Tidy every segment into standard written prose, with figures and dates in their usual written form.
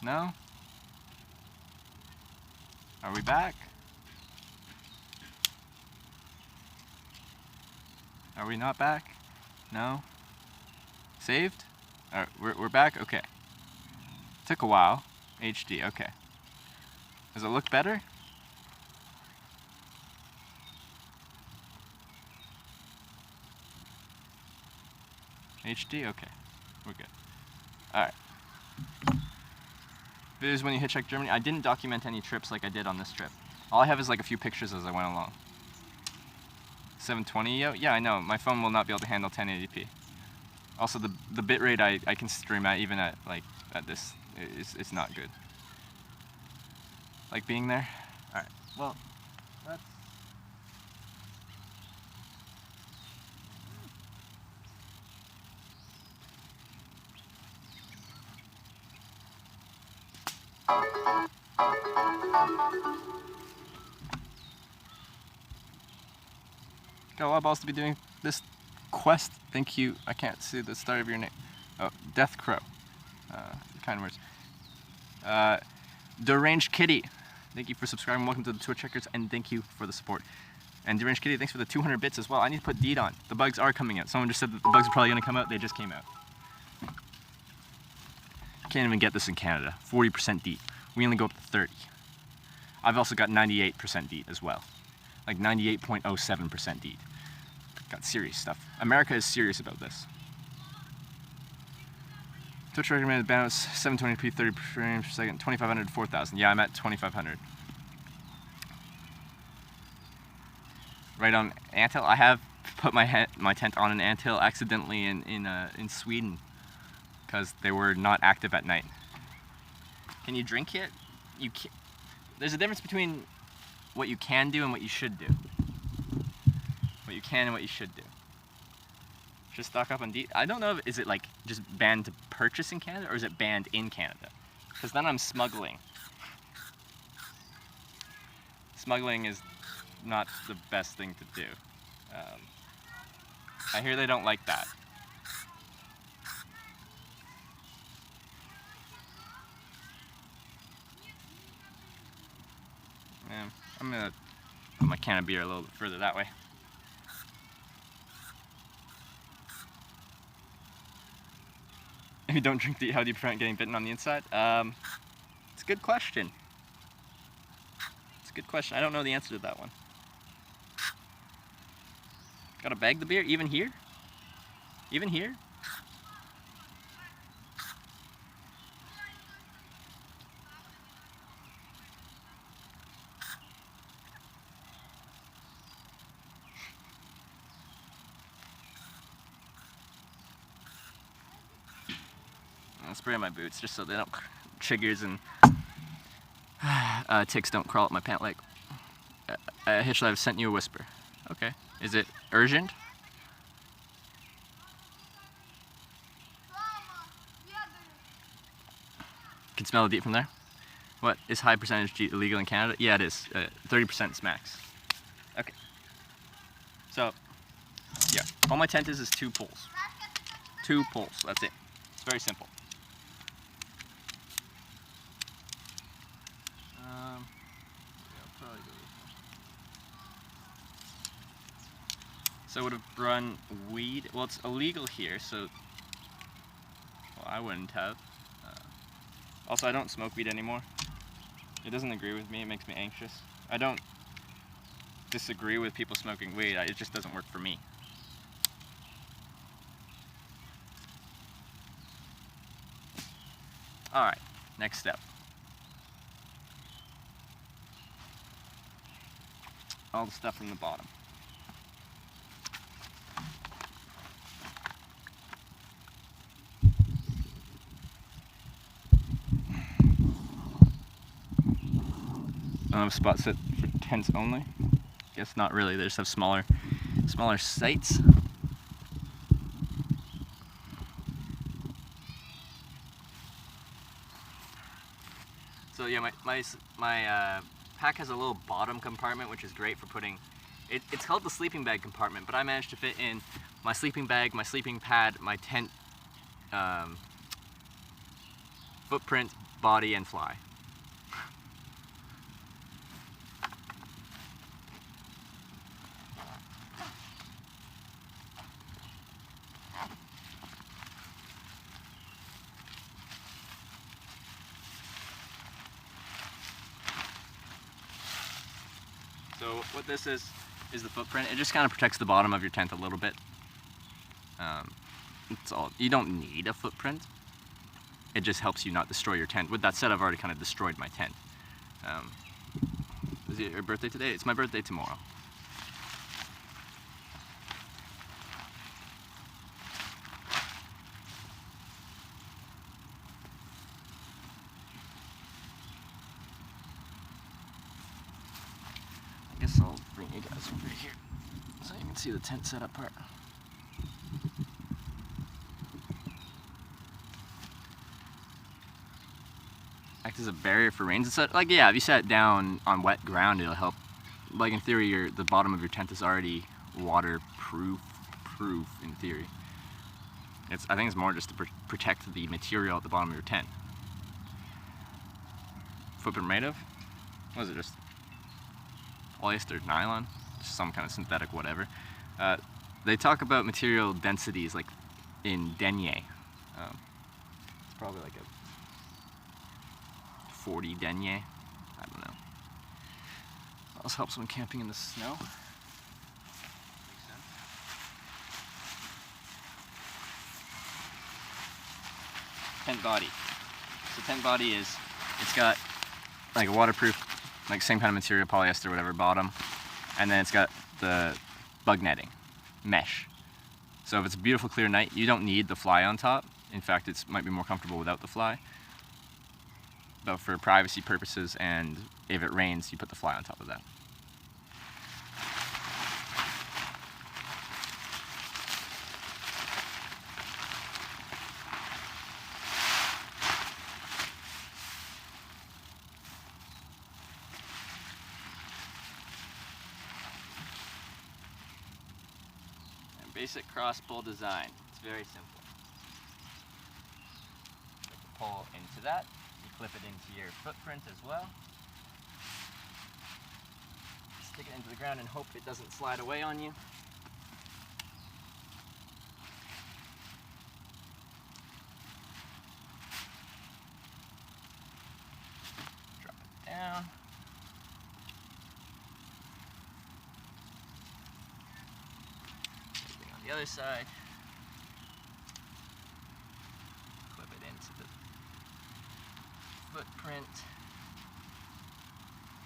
No? Are we back? Are we not back? No? Saved? Alright, we're back? Okay. Took a while. HD, okay. Does it look better? HD? Okay. We're good. Alright. Videos when you hitchhike Germany. I didn't document any trips like I did on this trip. All I have is like a few pictures as I went along. 720, yeah, I know. My phone will not be able to handle 1080p. Also, the bitrate I can stream at, even at like at this, it's not good. Like being there. All right. Well, that's. Got a lot of balls to be doing this quest. Thank you. I can't see the start of your name. Oh, Death Crow. Kind words. Deranged Kitty. Thank you for subscribing. Welcome to the Twitch Checkers, and thank you for the support. And Deranged Kitty, thanks for the 200 bits as well. I need to put DEET on. The bugs are coming out. Someone just said that the bugs are probably going to come out. They just came out. Can't even get this in Canada. 40% DEET. We only go up to 30. I've also got 98% DEET as well. Like 98.07% DEET. Got serious stuff. America is serious about this. Twitch recommended bounce 720p 30 frames per second, 2500 to 4000. Yeah, I'm at 2500. Right on anthill. I have put my tent on an anthill accidentally in Sweden because they were not active at night. Can you drink it? You can. There's a difference between what you can do and what you should do. What you can and what you should do. Should stock up on DEET. I don't know, is it like just banned to purchase in Canada, or is it banned in Canada? Because then I'm smuggling. Smuggling is not the best thing to do. I hear they don't like that. Yeah, I'm gonna put my can of beer a little bit further that way. If you don't drink DEET, how do you prevent getting bitten on the inside? It's a good question. It's a good question. I don't know the answer to that one. Gotta bag the beer? Even here? Even here? I'll spray on my boots just so they don't, chiggers and ticks don't crawl up my pant leg. Hitchler, I've sent you a whisper. Okay. Is it urgent? Can smell the DEET from there. What is high percentage DEET illegal in Canada? Yeah, it is. 30% is max. Okay. So, yeah, all my tent is 2 poles. 2 poles. That's it. It's very simple. So I would have run weed. Well, it's illegal here, so well, I wouldn't have. Also, I don't smoke weed anymore. It doesn't agree with me. It makes me anxious. I don't disagree with people smoking weed. It just doesn't work for me. All right, next step. All the stuff from the bottom. I don't have a spot set for tents only. Guess not really. They just have smaller sites. So yeah, my pack has a little bottom compartment, which is great for putting. It's called the sleeping bag compartment, but I managed to fit in my sleeping bag, my sleeping pad, my tent footprint, body and fly. So what this is the footprint. It just kind of protects the bottom of your tent a little bit. It's all. You don't need a footprint. It just helps you not destroy your tent. With that said, I've already kind of destroyed my tent. Is it your birthday today? It's my birthday tomorrow. I guess I'll bring you guys over here so you can see the tent setup part. Act as a barrier for rains. It's like, yeah, if you set it down on wet ground, it'll help. Like in theory, the bottom of your tent is already waterproof in theory. I think it's more just to protect the material at the bottom of your tent. Footprint made of? What is it, just polyester, nylon? Just some kind of synthetic whatever. They talk about material densities like in denier. It's probably like a 40 denier. I don't know. This helps when camping in the snow. Tent body. So tent body it's got like a waterproof, like same kind of material, polyester, whatever, bottom, and then it's got the bug netting, mesh. So if it's a beautiful clear night, you don't need the fly on top. In fact, it might be more comfortable without the fly. But for privacy purposes, and if it rains, you put the fly on top of that. And basic cross pull design. It's very simple. Put the pole into that. Clip it into your footprint as well. Stick it into the ground and hope it doesn't slide away on you. Drop it down. Same thing on the other side. Clip it into the footprint.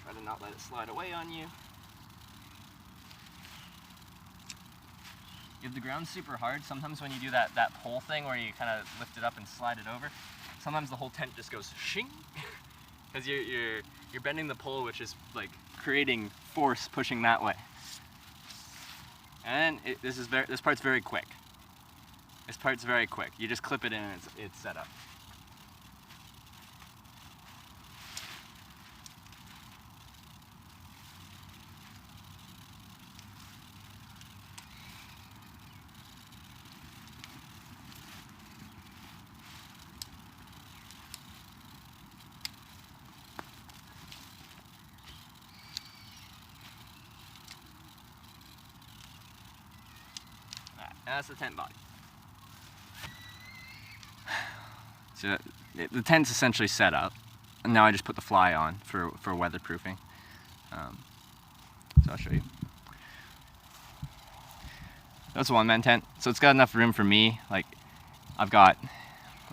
Try to not let it slide away on you. If the ground's super hard, sometimes when you do that pole thing where you kind of lift it up and slide it over, sometimes the whole tent just goes shing, because you're bending the pole, which is like creating force pushing that way. And this part's very quick. This part's very quick. You just clip it in and it's set up. That's the tent body. So the tent's essentially set up, and now I just put the fly on for weatherproofing. So I'll show you. That's a one-man tent, so it's got enough room for me. Like I've got,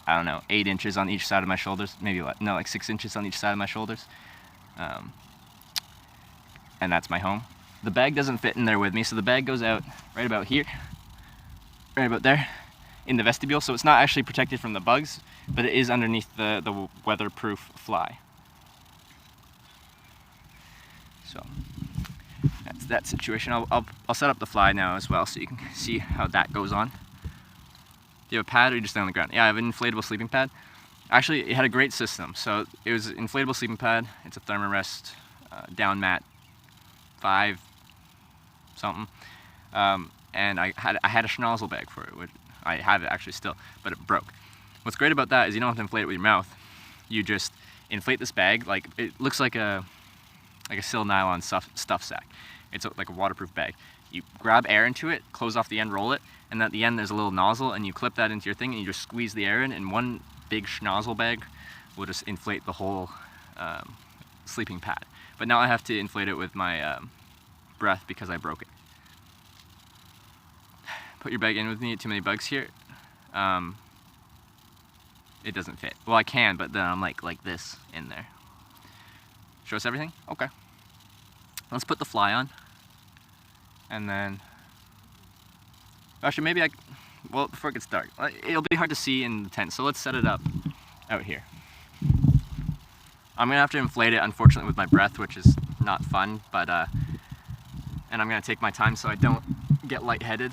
I don't know, 8 inches on each side of my shoulders, maybe like 6 inches on each side of my shoulders, and that's my home. The bag doesn't fit in there with me, so the bag goes out right about here. Right about there in the vestibule, so it's not actually protected from the bugs, but it is underneath the weatherproof fly. So that's that situation. I'll set up the fly now as well so you can see how that goes on. Do you have a pad or you just lay on the ground? Yeah, I have an inflatable sleeping pad. Actually, it had a great system. So it was an inflatable sleeping pad. It's a Thermarest down mat 5 something. And I had a schnozzle bag for it, which I have it actually still, but it broke. What's great about that is you don't have to inflate it with your mouth. you just inflate this bag. Like, it looks like a sil nylon stuff sack. It's like a waterproof bag. You grab air into it, close off the end, roll it, and at the end there's a little nozzle, and you clip that into your thing, and you just squeeze the air in, and one big schnozzle bag will just inflate the whole sleeping pad. But now I have to inflate it with my breath because I broke it. Put your bag in with me. Too many bugs here. It doesn't fit. Well, I can, but then I'm like this in there. Show us everything? Okay. Let's put the fly on. And then, actually maybe well, before it gets dark, it'll be hard to see in the tent, so let's set it up out here. I'm gonna have to inflate it, unfortunately, with my breath, which is not fun, but, and I'm gonna take my time so I don't get lightheaded.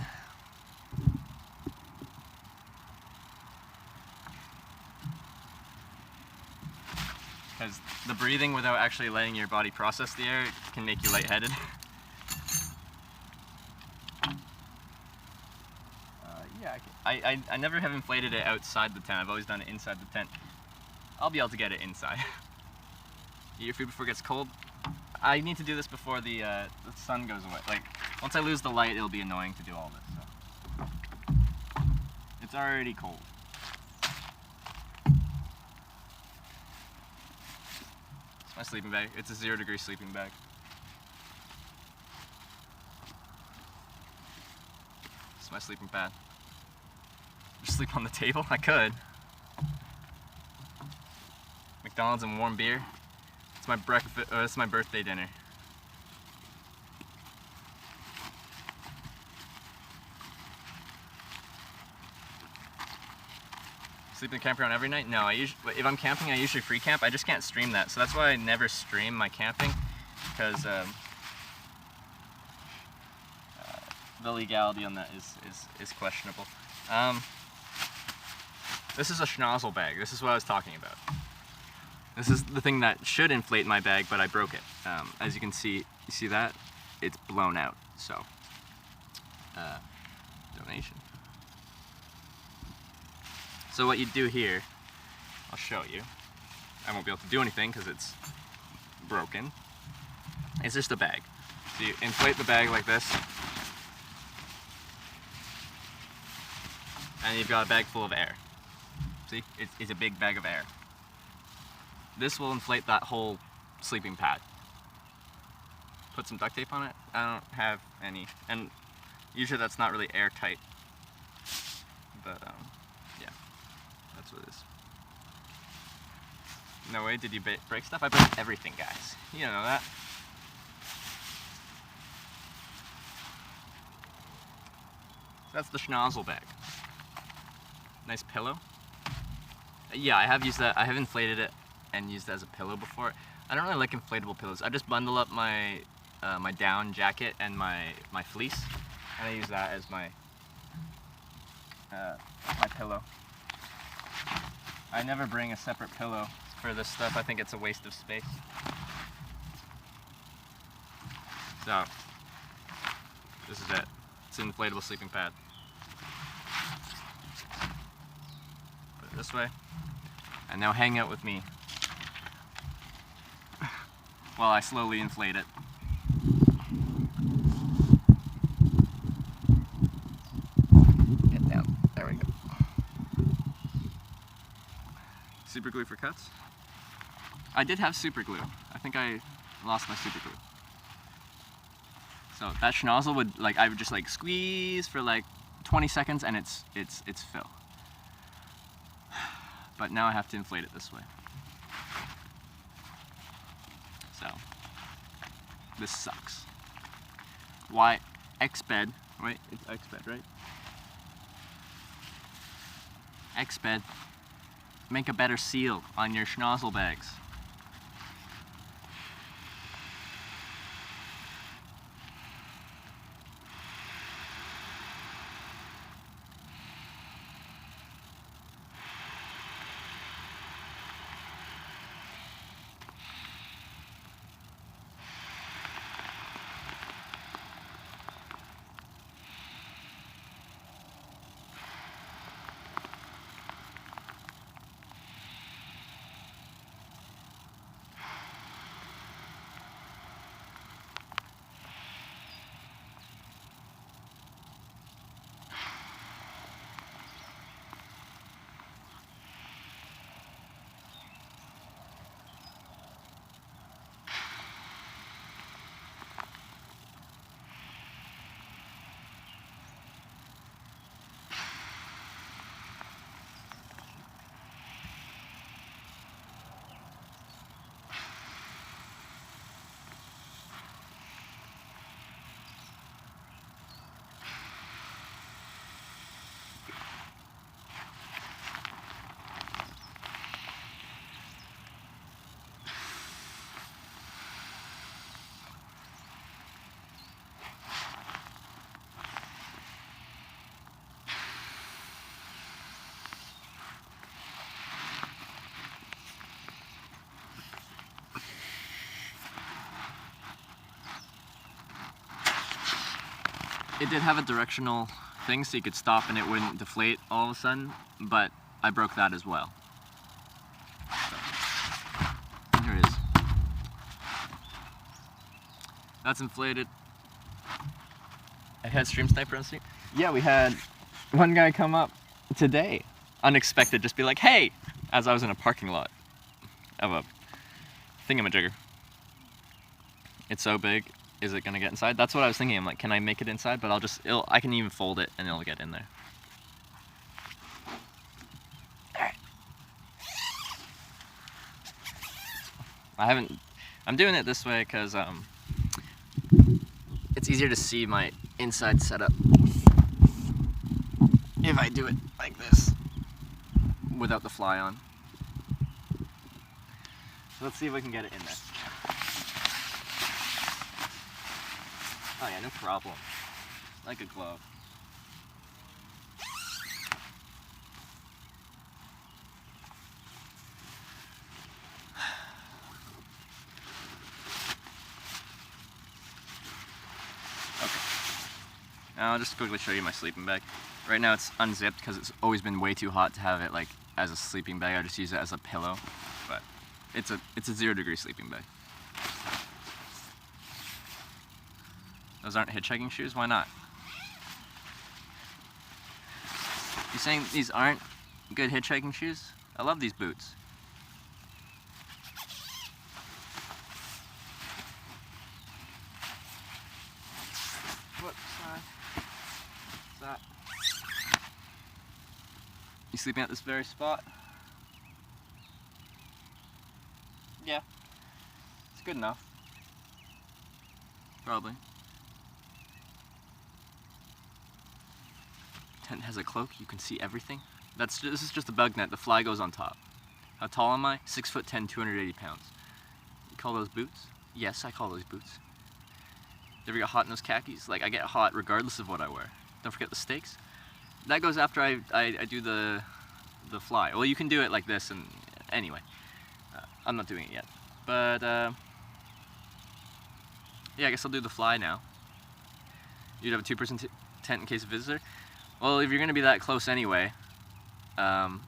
Because the breathing without actually letting your body process the air can make you lightheaded. Yeah, I never have inflated it outside the tent. I've always done it inside the tent. I'll be able to get it inside. Eat your food before it gets cold. I need to do this before the sun goes away. Like, once I lose the light, it'll be annoying to do all this. So. It's already cold. It's my sleeping bag. It's a 0-degree sleeping bag. It's my sleeping pad. Just sleep on the table? I could. McDonald's and warm beer. It's my breakfast. It's my birthday dinner. Sleep in the campground every night? No, if I'm camping, I usually free camp. I just can't stream that, so that's why I never stream my camping, because the legality on that is questionable. This is a schnozzle bag. This is what I was talking about. This is the thing that should inflate my bag, but I broke it. As you can see, you see that? It's blown out, so, donation. So what you do here, I'll show you. I won't be able to do anything because it's broken. It's just a bag. So you inflate the bag like this, and you've got a bag full of air. See, it's a big bag of air. This will inflate that whole sleeping pad. Put some duct tape on it. I don't have any, and usually that's not really airtight. But yeah, that's what it is. No way, did you break stuff? I broke everything, guys. You don't know that. That's the schnozzle bag. Nice pillow. Yeah, I have used that. I have inflated it and used it as a pillow before. I don't really like inflatable pillows. I just bundle up my my down jacket and my fleece, and I use that as my my pillow. I never bring a separate pillow for this stuff. I think it's a waste of space. So this is it. It's an inflatable sleeping pad. Put it this way. And now hang out with me while I slowly inflate it. Get down. There we go. Super glue for cuts? I did have super glue. I think I lost my super glue. So that schnozzle would, like, I would just like squeeze for like 20 seconds and it's fill. But now I have to inflate it this way. So this sucks. Why Exped? Wait, it's Exped, right? Exped. Make a better seal on your schnozzle bags. It did have a directional thing so you could stop and it wouldn't deflate all of a sudden, but I broke that as well. So, here it is. That's inflated. I had Stream Sniper on stream. Yeah, we had one guy come up today, unexpected, just be like, "Hey," as I was in a parking lot of a thingamajigger. It's so big, is it gonna get inside? That's what I was thinking. I'm like, can I make it inside? But I can even fold it and it'll get in there. Alright. I'm doing it this way because it's easier to see my inside setup if I do it like this without the fly on. So let's see if we can get it in there. Oh yeah, no problem. Like a glove. Okay. Now I'll just quickly show you my sleeping bag. Right now it's unzipped because it's always been way too hot to have it like as a sleeping bag. I just use it as a pillow, but it's a 0-degree sleeping bag. Those aren't hitchhiking shoes? Why not? You saying these aren't good hitchhiking shoes? I love these boots. Whoops, what's that? You sleeping at this very spot? Yeah. It's good enough. Probably. Tent has a cloak, you can see everything. This is just a bug net, the fly goes on top. How tall am I? 6'10", 280 pounds. You call those boots? Yes, I call those boots. You ever get hot in those khakis? Like, I get hot regardless of what I wear. Don't forget the stakes. That goes after I do the fly. Well, you can do it like this, and anyway. I'm not doing it yet. But, yeah, I guess I'll do the fly now. You'd have a 2-person tent in case of visitor. Well, if you're going to be that close anyway, why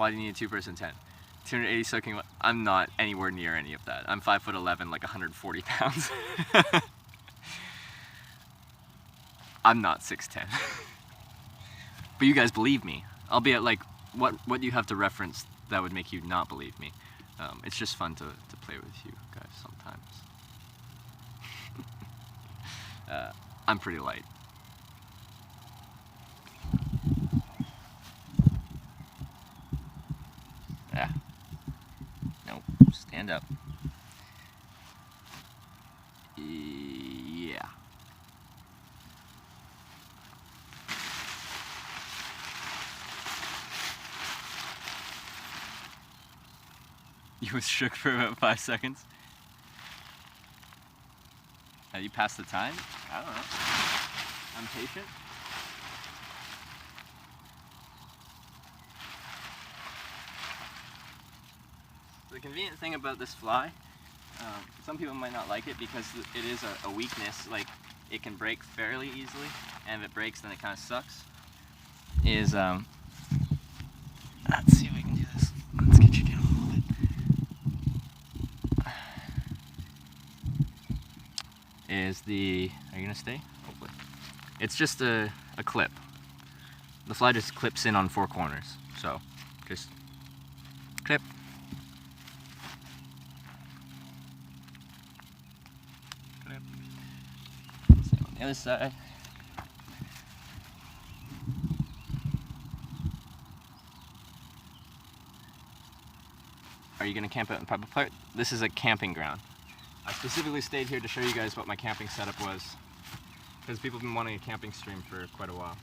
do you need a 2-person tent? 280 soaking wet. I'm not anywhere near any of that. I'm 5'11", like 140 pounds. I'm not 6'10". But you guys believe me. I'll be at like, what do you have to reference that would make you not believe me? It's just fun to play with you guys sometimes. I'm pretty light. Yeah. Nope. Stand up. Yeah. You was shook for about 5 seconds. You passed the time? I don't know. I'm patient. The convenient thing about this fly, some people might not like it because it is a weakness, like it can break fairly easily, and if it breaks then it kind of sucks, is, let's see if we can do this. Let's get you down a little bit. Are you gonna stay? Hopefully. It's just a clip. The fly just clips in on 4 corners, so just clip. Clip. Same on the other side. Are you gonna camp out in public park? This is a camping ground. I specifically stayed here to show you guys what my camping setup was, because people have been wanting a camping stream for quite a while.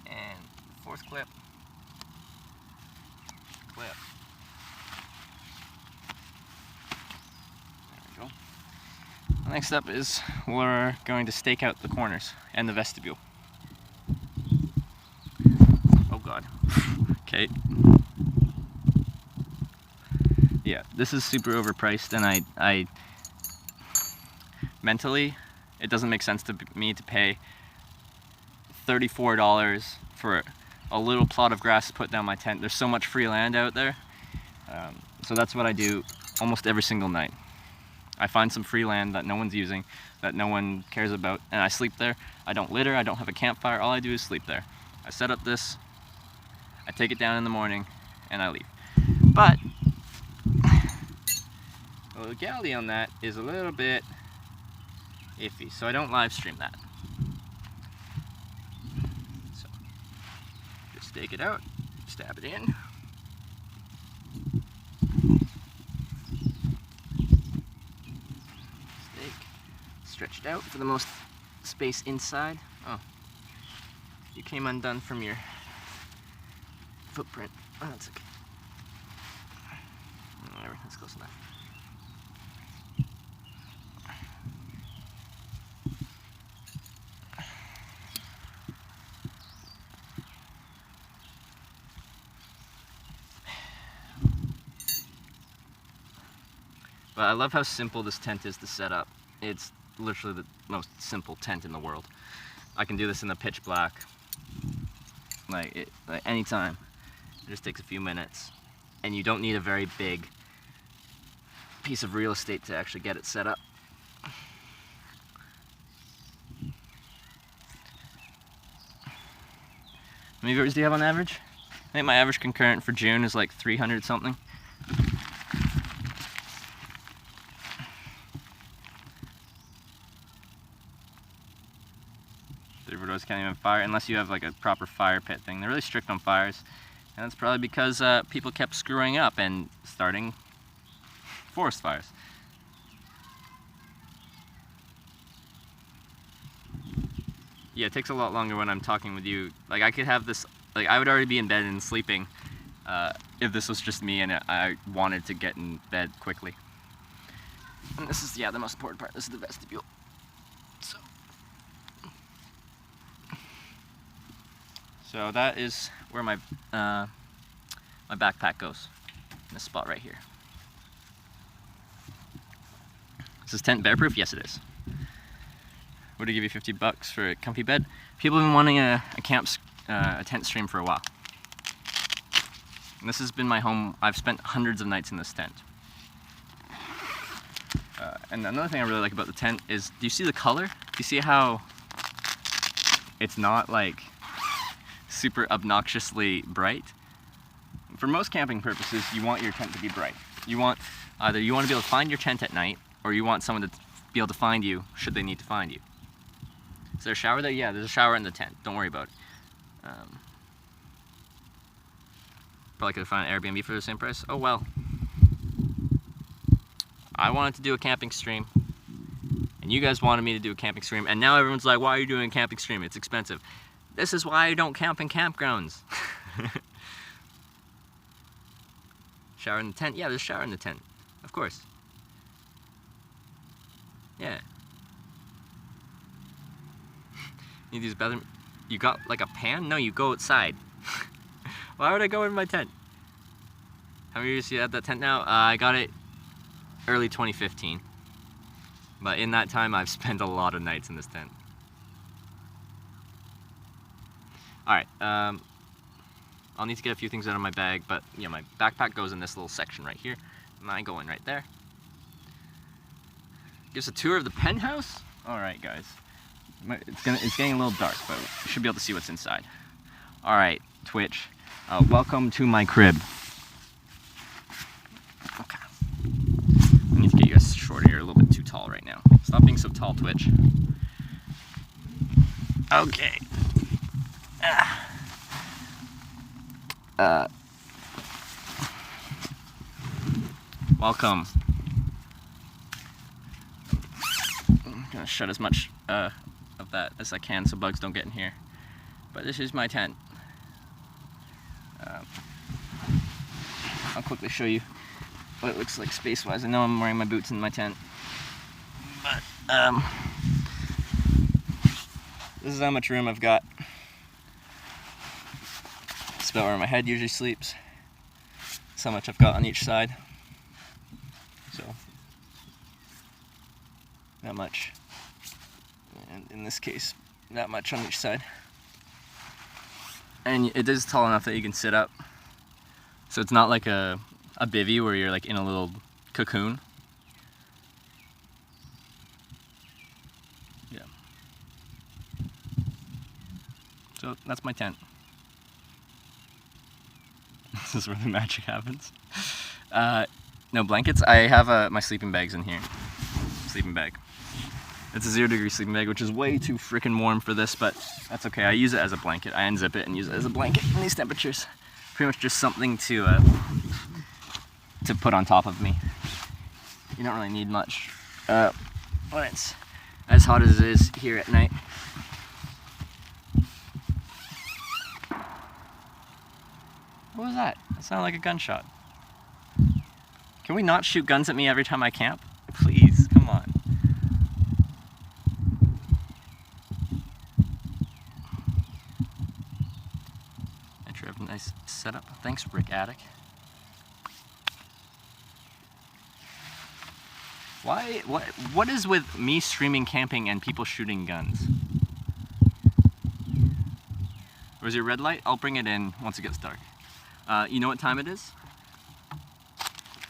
And 4th clip. Clip. There we go. Next up is we're going to stake out the corners and the vestibule. Oh God. Okay. Yeah, this is super overpriced, and I mentally, it doesn't make sense to me to pay $34 for a little plot of grass to put down my tent. There's so much free land out there. So that's what I do almost every single night. I find some free land that no one's using, that no one cares about, and I sleep there. I don't litter, I don't have a campfire, all I do is sleep there. I set up this, I take it down in the morning, and I leave. But the legality on that is a little bit iffy, so I don't live stream that. So, just stake it out, stab it in. Stake stretched out for the most space inside. Oh, you came undone from your footprint. Oh, that's okay. Whatever, that's close enough. But I love how simple this tent is to set up. It's literally the most simple tent in the world. I can do this in the pitch black, like anytime. It just takes a few minutes, and you don't need a very big piece of real estate to actually get it set up. How many viewers do you have on average? I think my average concurrent for June is like 300 something. Can't even fire unless you have like a proper fire pit thing. They're really strict on fires, and that's probably because people kept screwing up and starting forest fires. Yeah, it takes a lot longer when I'm talking with you. Like I could have this, like I would already be in bed and sleeping if this was just me and I wanted to get in bed quickly. And this is, yeah, the most important part. This is the vestibule. So that is where my my backpack goes, in this spot right here. Is this tent bear-proof? Yes, it is. Would I give you $50 for a comfy bed? People have been wanting a tent stream for a while. And this has been my home. I've spent hundreds of nights in this tent. And another thing I really like about the tent is, do you see the color? Do you see how it's not like super obnoxiously bright? For most camping purposes, you want your tent to be bright. You want either you want to be able to find your tent at night, or you want someone to be able to find you should they need to find you. Is there a shower there? Yeah, there's a shower in the tent. Don't worry about it. Probably could have found an Airbnb for the same price. Oh well. I wanted to do a camping stream, and you guys wanted me to do a camping stream, and now everyone's like, why are you doing a camping stream? It's expensive. This is why I don't camp in campgrounds. Shower in the tent? Yeah, there's a shower in the tent. Of course. Yeah. Need to use the bathroom? You got like a pan? No, you go outside. Why would I go in my tent? How many years do you have that tent now? I got it early 2015. But in that time, I've spent a lot of nights in this tent. Alright, I'll need to get a few things out of my bag, but yeah, my backpack goes in this little section right here, and I go in right there. Gives a tour of the penthouse? Alright guys, it's getting a little dark, but you should be able to see what's inside. Alright, Twitch, welcome to my crib. Okay. I need to get you guys shorter, you're a little bit too tall right now. Stop being so tall, Twitch. Okay. Welcome. I'm gonna shut as much of that as I can so bugs don't get in here. But this is my tent. I'll quickly show you what it looks like space-wise. I know I'm wearing my boots in my tent, but this is how much room I've got. It's about where my head usually sleeps. That's how much I've got on each side. that much. And in this case, that much on each side. And it is tall enough that you can sit up. So it's not like a bivvy where you're like in a little cocoon. Yeah. So that's my tent. This is where the magic happens. No blankets. I have my sleeping bags in here. Sleeping bag. It's a 0 degree sleeping bag, which is way too freaking warm for this, but that's okay. I use it as a blanket. I unzip it and use it as a blanket in these temperatures. Pretty much just something to put on top of me. You don't really need much when it's as hot as it is here at night. What was that? That sounded like a gunshot. Can we not shoot guns at me every time I camp? Please, come on. I sure have a nice setup. Thanks, Rick Attic. What is with me streaming camping and people shooting guns? Where's your red light? I'll bring it in once it gets dark. You know what time it is?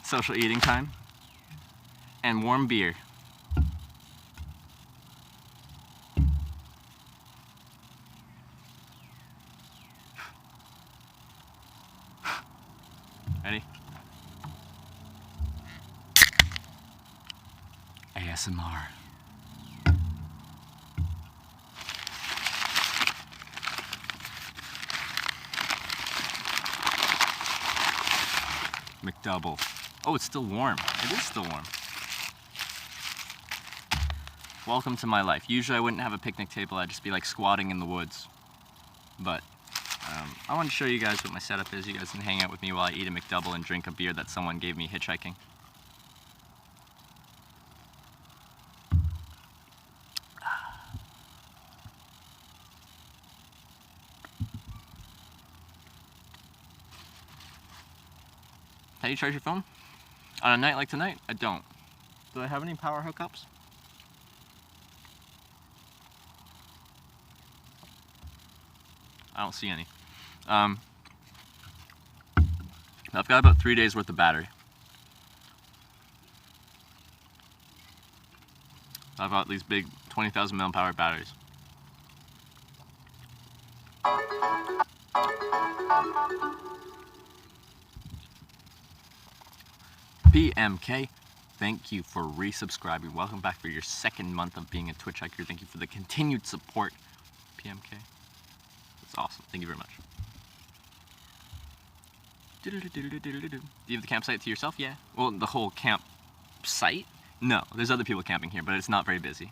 Social eating time. And warm beer. Ready? ASMR. McDouble. Oh, it's still warm. It is still warm. Welcome to my life. Usually I wouldn't have a picnic table. I'd just be like squatting in the woods. But I want to show you guys what my setup is. You guys can hang out with me while I eat a McDouble and drink a beer that someone gave me hitchhiking. How do you charge your phone? On a night like tonight, I don't. Do I have any power hookups? I don't see any. I've got about 3 days worth of battery. I've got these big 20,000 mAh batteries. PMK, thank you for resubscribing. Welcome back for your second month of being a Twitch hiker. Thank you for the continued support, PMK. That's awesome. Thank you very much. Do you have the campsite to yourself? Yeah. Well, the whole campsite? No, there's other people camping here, but it's not very busy.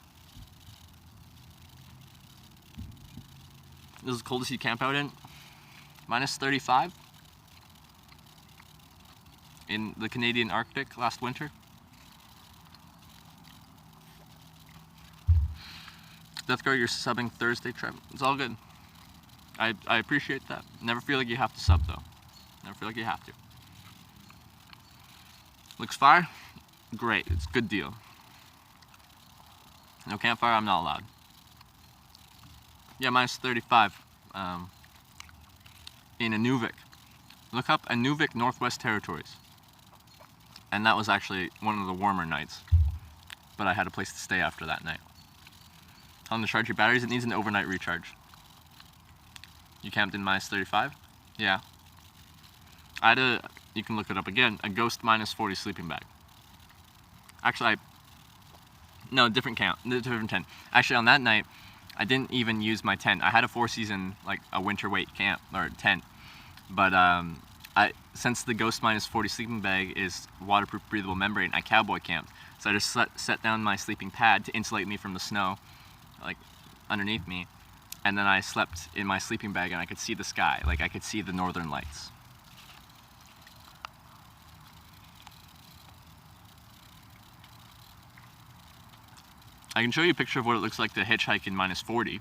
This is the coldest you camp out in. Minus 35 in the Canadian Arctic last winter. Death Guard, you're subbing Thursday, Trev. It's all good. I appreciate that. Never feel like you have to sub though. Never feel like you have to. Looks fire? Great, it's a good deal. No campfire, I'm not allowed. Yeah, minus 35 in Inuvik. Look up Inuvik, Northwest Territories. And that was actually one of the warmer nights. But I had a place to stay after that night. How long to charge your batteries? It needs an overnight recharge. You camped in minus 35? Yeah. I had a, you can look it up again, a Ghost minus 40 sleeping bag. Actually, no, different tent. Actually, on that night, I didn't even use my tent. I had a 4-season, like a winter weight camp, or tent. But since the Ghost minus 40 sleeping bag is waterproof breathable membrane, I cowboy camped. So I just set down my sleeping pad to insulate me from the snow, like underneath me. And then I slept in my sleeping bag and I could see the sky, like I could see the northern lights. I can show you a picture of what it looks like to hitchhike in minus 40.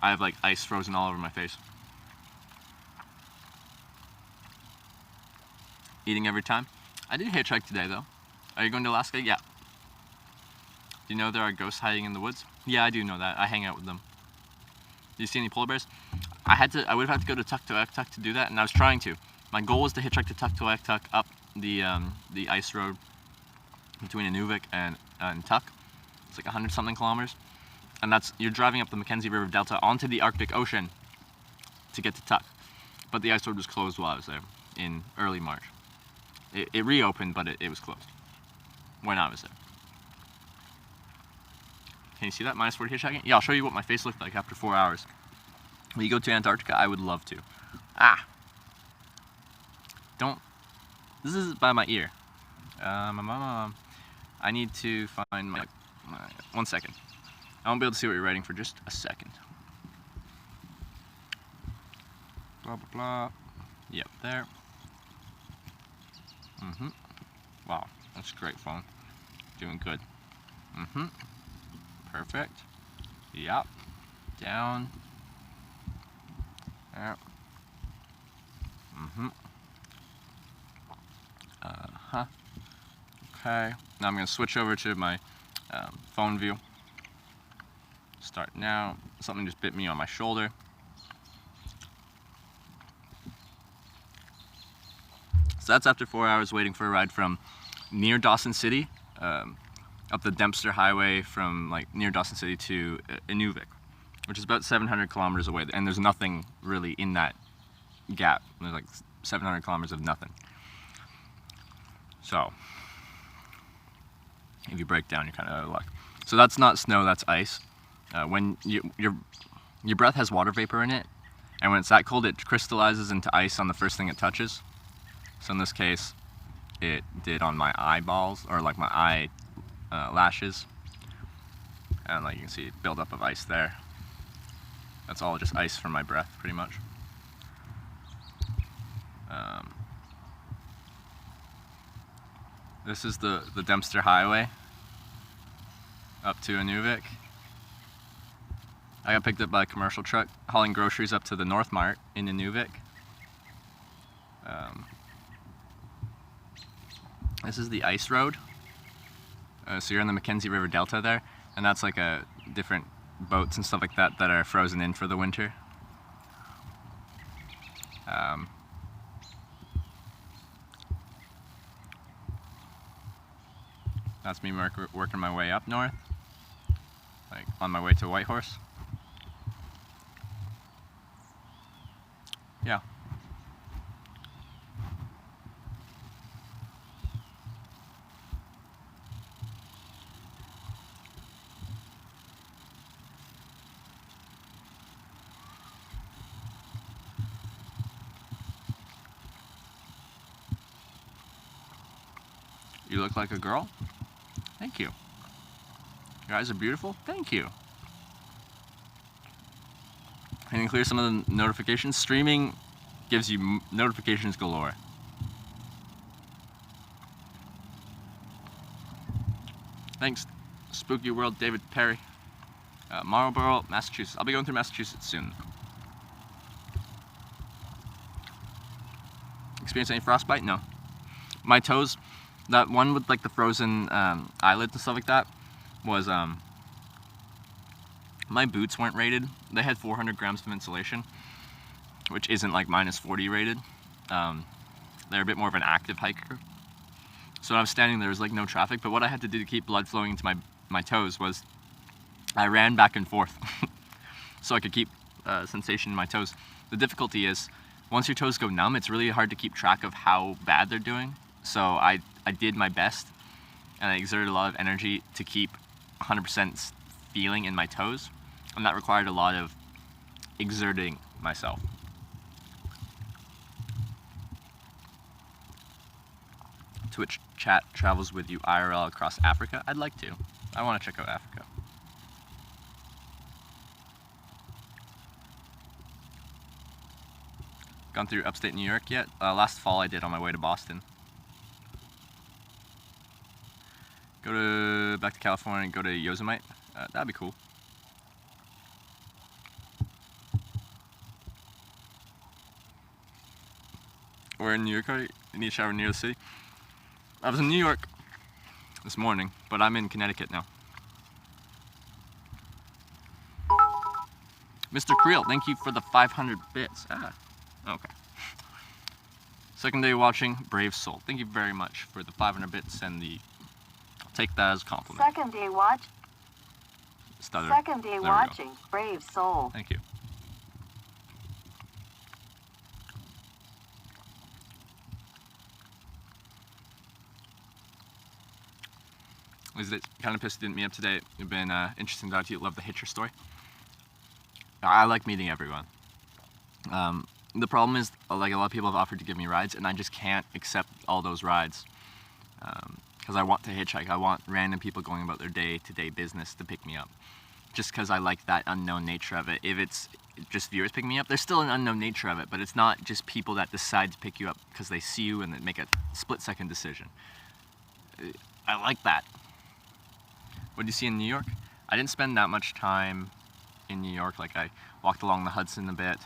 I have like ice frozen all over my face. Eating every time. I did hitchhike today though. Are you going to Alaska? Yeah. Do you know there are ghosts hiding in the woods? Yeah, I do know that. I hang out with them. Do you see any polar bears? I would have had to go to Tuktoyaktuk to do that, and I was trying to. My goal was to hitchhike to Tuktoyaktuk up the ice road between Inuvik and Tuk. It's like 100-something kilometers. And you're driving up the Mackenzie River Delta onto the Arctic Ocean to get to Tuk. But the ice road was closed while I was there in early March. It reopened, but it was closed when I was there. Can you see that? -40 hitchhiking? Yeah, I'll show you what my face looked like after 4 hours. Will you go to Antarctica? I would love to. Don't. This is by my ear. I need to find my 1 second. I won't be able to see what you're writing for just a second. Blah, blah, blah. Yep, there. Wow, that's great phone. Doing good. Perfect. Yep. Down. There. Okay. Now I'm going to switch over to my phone view. Start now. Something just bit me on my shoulder. So that's after 4 hours waiting for a ride from near Dawson City, up the Dempster Highway from like near Dawson City to Inuvik, which is about 700 kilometers away. And there's nothing really in that gap. There's like 700 kilometers of nothing. So if you break down, you're kind of out of luck. So that's not snow, that's ice. When your breath has water vapor in it, and when it's that cold, it crystallizes into ice on the first thing it touches. So in this case, it did on my eyeballs, or like my eye lashes, and like you can see buildup of ice there. That's all just ice from my breath, pretty much. This is the Dempster Highway up to Inuvik. I got picked up by a commercial truck hauling groceries up to the North Mart in Inuvik. This is the ice road. So you're in the Mackenzie River Delta there, and that's like a different boats and stuff like that that are frozen in for the winter. That's me working my way up north, like on my way to Whitehorse. Yeah. You look like a girl? Thank you. Your eyes are beautiful? Thank you. Can you clear some of the notifications? Streaming gives you notifications galore. Thanks, Spooky World, David Perry. Marlborough, Massachusetts. I'll be going through Massachusetts soon. Experience any frostbite? No. My toes, that one with like the frozen eyelids and stuff like that, was my boots weren't rated. They had 400 grams of insulation, which isn't like -40 rated. They're a bit more of an active hiker. So when I was standing there was like no traffic, but what I had to do to keep blood flowing into my toes was I ran back and forth so I could keep sensation in my toes. The difficulty is once your toes go numb, it's really hard to keep track of how bad they're doing. So I did my best, and I exerted a lot of energy to keep 100% feeling in my toes, and that required a lot of exerting myself. Twitch chat travels with you IRL across Africa. I'd like to. I want to check out Africa. Gone through upstate New York yet? Last fall I did on my way to Boston. Back to California and go to Yosemite. That'd be cool. Where in New York are you? You need to shower near the city? I was in New York this morning, but I'm in Connecticut now. Mr. Creel, thank you for the 500 bits. Ah, okay. Second day watching, Brave Soul. Thank you very much for the 500 bits and the... I'll take that as a compliment. Second day watch. Stutter. Second day watching, Brave Soul. Thank you. It kind of pissed me up today. It's been interesting to talk to you. Love the Hitcher story. I like meeting everyone. The problem is, like, a lot of people have offered to give me rides, and I just can't accept all those rides. Because I want to hitchhike. I want random people going about their day-to-day business to pick me up. Just because I like that unknown nature of it. If it's just viewers picking me up, there's still an unknown nature of it, but it's not just people that decide to pick you up because they see you and then make a split-second decision. I like that. What did you see in New York? I didn't spend that much time in New York. Like, I walked along the Hudson a bit,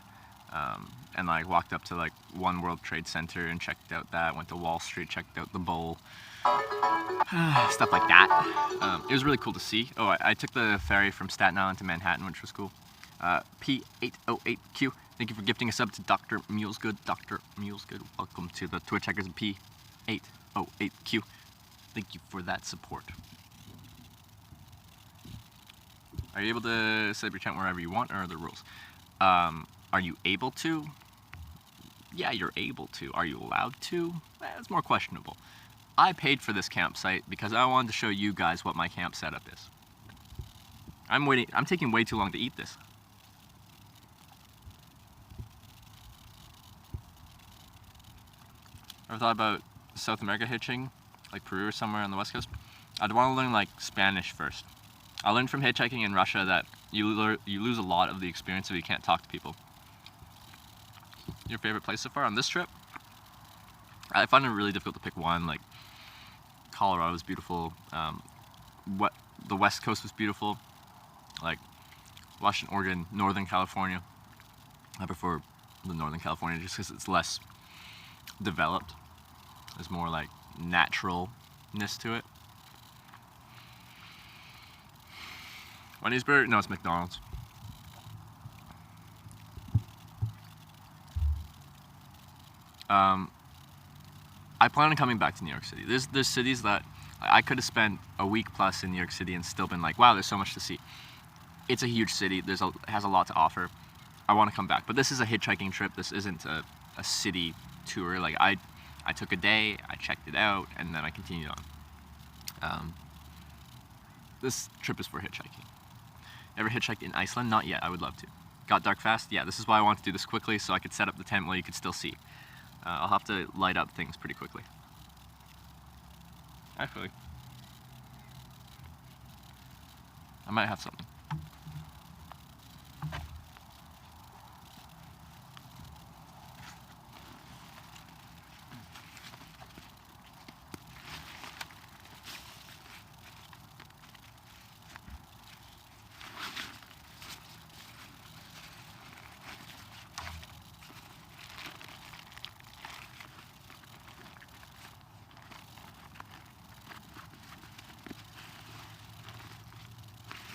and like walked up to like One World Trade Center and checked out that. Went to Wall Street, checked out the Bowl, stuff like that. It was really cool to see. Oh, I took the ferry from Staten Island to Manhattan, which was cool. P808Q, thank you for gifting a sub to Dr. Mulesgood. Dr. Mulesgood, welcome to the Twitch Hackers. P808Q, thank you for that support. Are you able to set up your channel wherever you want, or are there rules? Are you able to? Yeah, you're able to. Are you allowed to? That's more questionable. I paid for this campsite because I wanted to show you guys what my camp setup is. I'm taking way too long to eat this. Ever thought about South America hitching? Like Peru or somewhere on the West Coast? I'd want to learn like Spanish first. I learned from hitchhiking in Russia that you lose a lot of the experience if you can't talk to people. Your favorite place so far on this trip? I find it really difficult to pick one. Like, Colorado was beautiful. The West Coast was beautiful. Like Washington, Oregon, Northern California. I prefer the Northern California just because it's less developed. There's more like naturalness to it. Wendy's Burger? No, it's McDonald's. I plan on coming back to New York City. There's cities that I could have spent a week plus in New York City and still been like, wow, there's so much to see. It's a huge city. It has a lot to offer. I want to come back, but this is a hitchhiking trip. This isn't a city tour. Like I took a day, I checked it out, and then I continued on. This trip is for hitchhiking. Ever hitchhiked in Iceland? Not yet. I would love to. Got dark fast? Yeah, this is why I want to do this quickly so I could set up the tent while you could still see. I'll have to light up things pretty quickly. Actually, I might have something.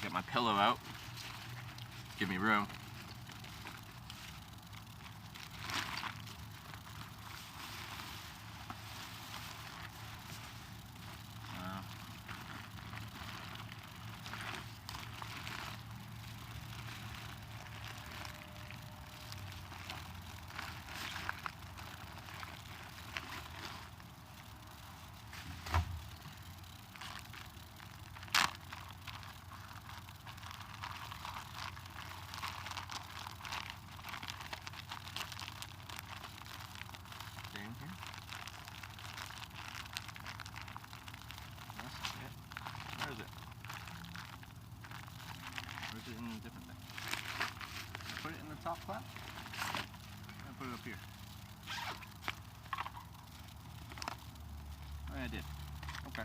Get my pillow out. Give me room. Where is it? Or is it in a different thing? Put it in the top flap? And put it up here. Oh, yeah, I did. Okay.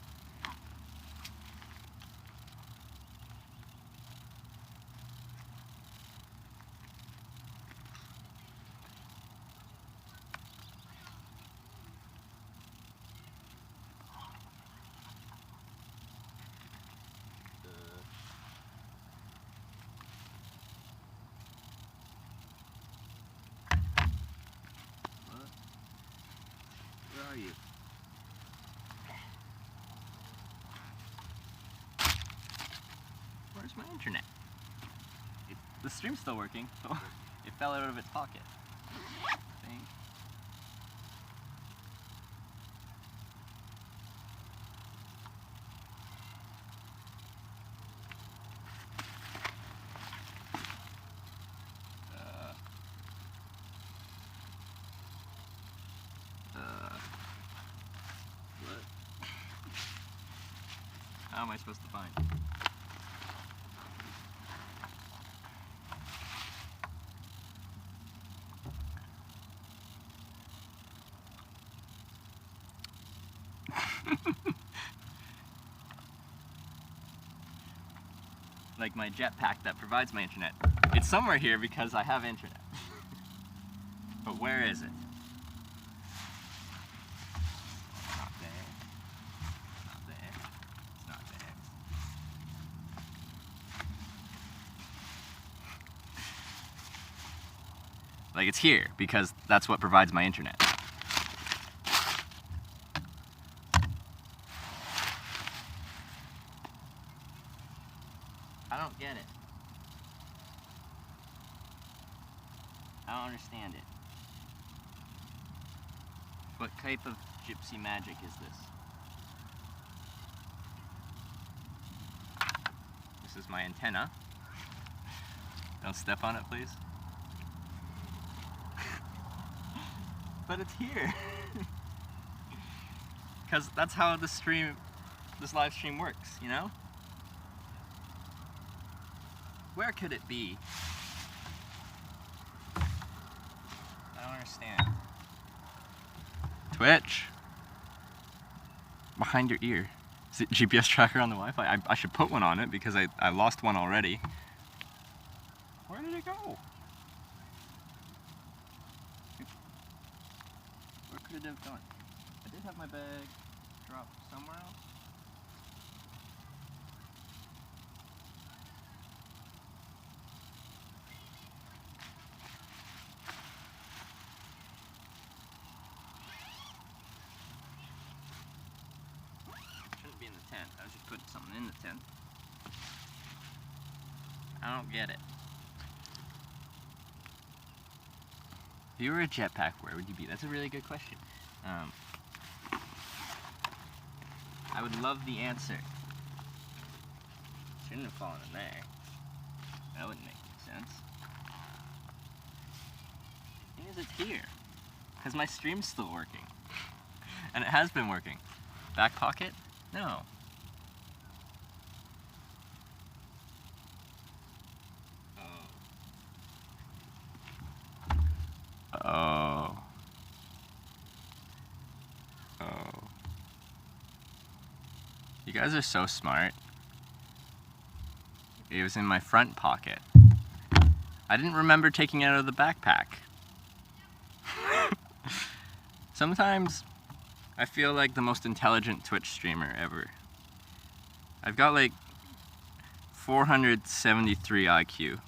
you. Where's my internet? The stream's still working, but it fell out of its pocket. Thing. What? How am I supposed to find it? Like my jetpack that provides my internet. It's somewhere here because I have internet. But where is it? Not there. Not there. It's not there. Like it's here because that's what provides my internet. I don't get it. I don't understand it. What type of gypsy magic is this? This is my antenna. Don't step on it, please. But it's here. Because that's how this live stream works, you know? Where could it be? I don't understand. Twitch. Behind your ear. Is it GPS tracker on the Wi-Fi? I should put one on it because I lost one already. Where did it go? Where could it have gone? I did have my bag dropped somewhere else. Shouldn't be in the tent. I was just putting something in the tent. I don't get it. If you were a jetpack, where would you be? That's a really good question. I would love the answer. Shouldn't have fallen in there. That wouldn't make any sense. The thing is, it's here. Because my stream's still working. And it has been working. Back pocket? No. Oh. You guys are so smart. It was in my front pocket. I didn't remember taking it out of the backpack. Sometimes I feel like the most intelligent Twitch streamer ever. I've got like 473 IQ.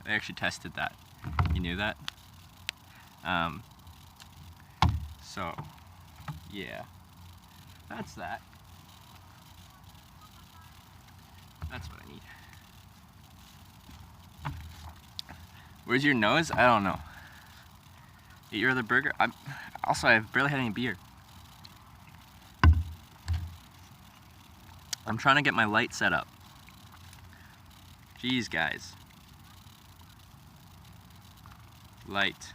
I actually tested that. You knew that? So, yeah. That's that. That's what I need. Where's your nose? I don't know. Eat your other burger? I've barely had any beer. I'm trying to get my light set up. Jeez, guys. Light.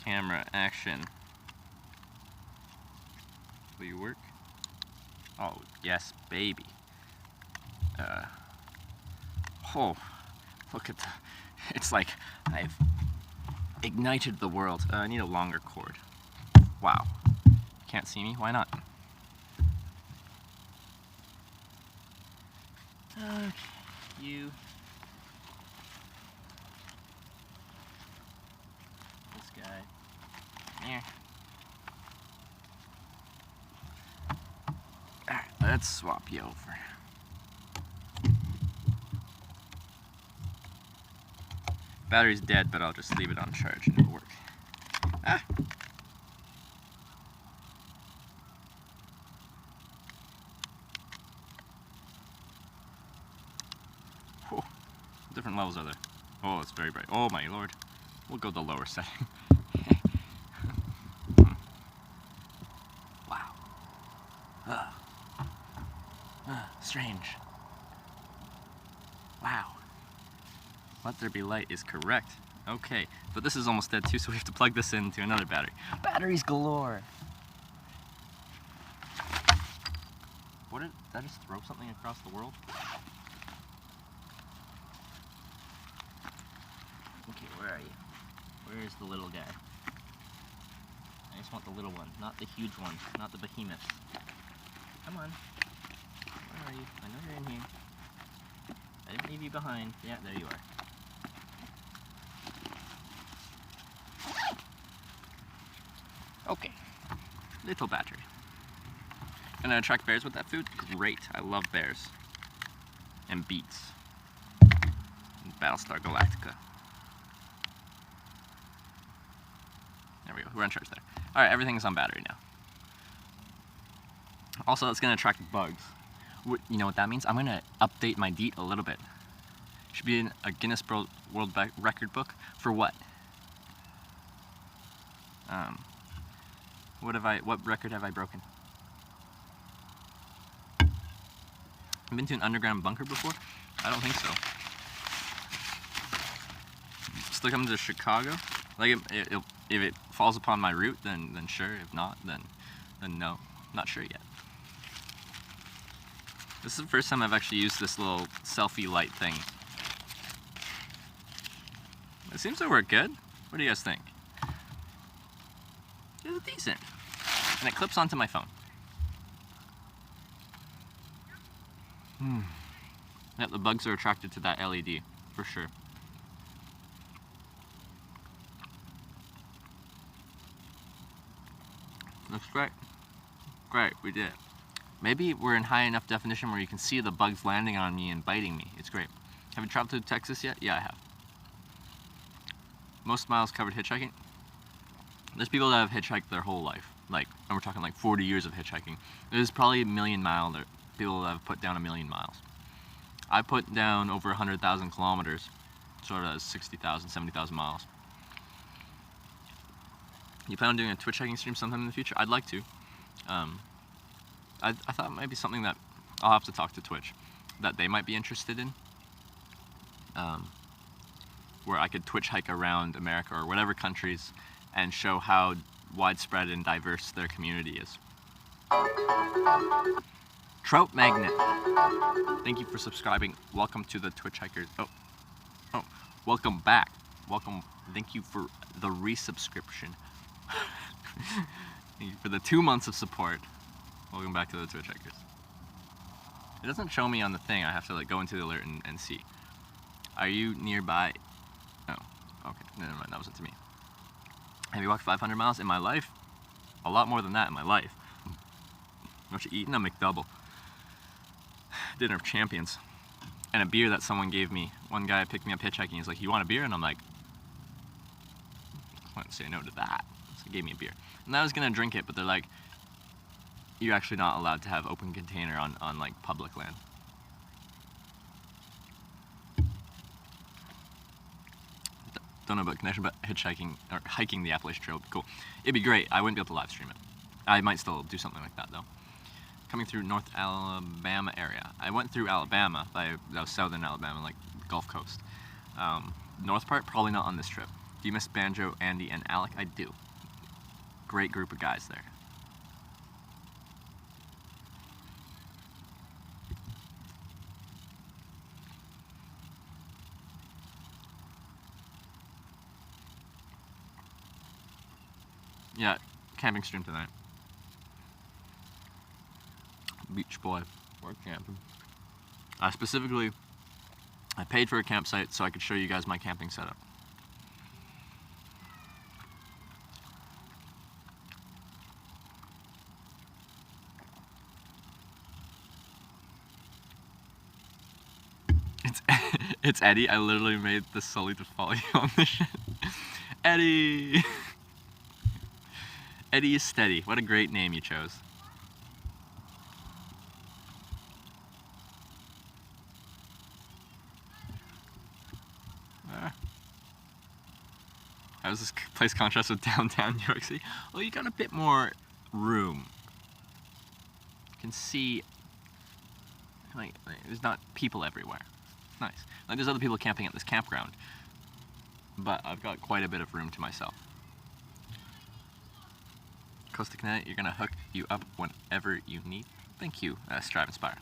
Camera, action. Will you work? Oh, yes, baby. Oh, look at it's like I've ignited the world. I need a longer cord. Wow. Can't see me? Why not? Okay, you. This guy. There. Alright, let's swap you over. Battery's dead, but I'll just leave it on charge and it'll work. Ah! different levels are there? Oh, it's very bright. Oh my lord. We'll go the lower setting. Wow. Strange. Wow. Let there be light is correct. Okay, but this is almost dead too, so we have to plug this into another battery. Batteries galore! What did I just throw something across the world? Okay, where are you? Where is the little guy? I just want the little one, not the huge one, not the behemoth. Come on. Where are you? I know you're in here. I didn't leave you behind. Yeah, there you are. Okay. Little battery. Gonna attract bears with that food? Great. I love bears. And beets. And Battlestar Galactica. There we go. We're on charge there. Alright, everything's on battery now. Also, it's gonna attract bugs. You know what that means? I'm gonna update my DEET a little bit. Should be in a Guinness World Record book for what? What record have I broken? I've been to an underground bunker before? I don't think so. Still coming to Chicago? Like if it falls upon my route, then sure. If not, then no. Not sure yet. This is the first time I've actually used this little selfie light thing. It seems to work good. What do you guys think? It's decent. And it clips onto my phone. Yep, the bugs are attracted to that LED, for sure. Looks great. Great, we did it. Maybe we're in high enough definition where you can see the bugs landing on me and biting me. It's great. Have you traveled to Texas yet? Yeah, I have. Most miles covered hitchhiking. There's people that have hitchhiked their whole life. Like, and we're talking like 40 years of hitchhiking. There's probably a million mile there. People that have put down 1,000,000 miles. I put down over 100,000 kilometers, sort of 60,000, 70,000 miles. You plan on doing a Twitch hiking stream sometime in the future? I'd like to. I thought it might be something that I'll have to talk to Twitch, that they might be interested in. Where I could Twitch hike around America or whatever countries and show how widespread and diverse their community is. Trout Magnet, thank you for subscribing. Welcome to the Twitch Hikers. Oh, welcome back. Welcome. Thank you for the resubscription. Thank you for the 2 months of support. Welcome back to the Twitch Hikers. It doesn't show me on the thing. I have to like go into the alert and see. Are you nearby? Oh, okay. Never mind. That wasn't to me. Have you walked 500 miles in my life? A lot more than that in my life. What you eating? A McDouble. Dinner of champions. And a beer that someone gave me. One guy picked me up hitchhiking. He's like, "You want a beer?" And I'm like, I wouldn't say no to that. So he gave me a beer. And I was gonna drink it, but they're like, you're actually not allowed to have open container on like public land. Don't know about connection, but hitchhiking or hiking the Appalachian Trail would be cool. It'd be great. I wouldn't be able to live stream it. I might still do something like that though. Coming through North Alabama area. I went through Alabama, that was southern Alabama, like Gulf Coast. North part, probably not on this trip. Do you miss Banjo, Andy, and Alec? I do. Great group of guys there. Yeah, camping stream tonight. Beach boy, we're camping. I paid for a campsite so I could show you guys my camping setup. It's Eddie. I literally made the Sully to follow you on this shit. Eddie! Eddie is steady. What a great name you chose. How does this place contrast with downtown New York City? Well, you got a bit more room. You can see, like there's not people everywhere. It's nice. Like there's other people camping at this campground, but I've got quite a bit of room to myself. Costa Connecticut, you're gonna hook you up whenever you need. Thank you, Strive Inspire.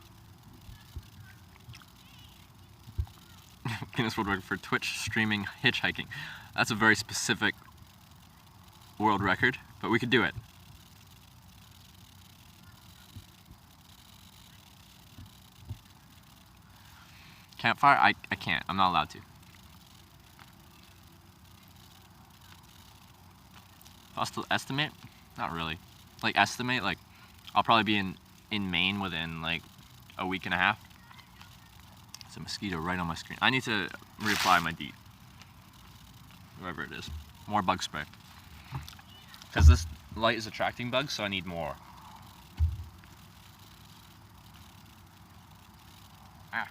Guinness World Record for Twitch streaming hitchhiking. That's a very specific world record, but we could do it. Campfire? I can't. I'm not allowed to. Hostile estimate? Not really. Like estimate, like I'll probably be in Maine within like a week and a half. There's a mosquito right on my screen. I need to reapply my DEET. Whoever it is. More bug spray. Because this light is attracting bugs, so I need more. Ah.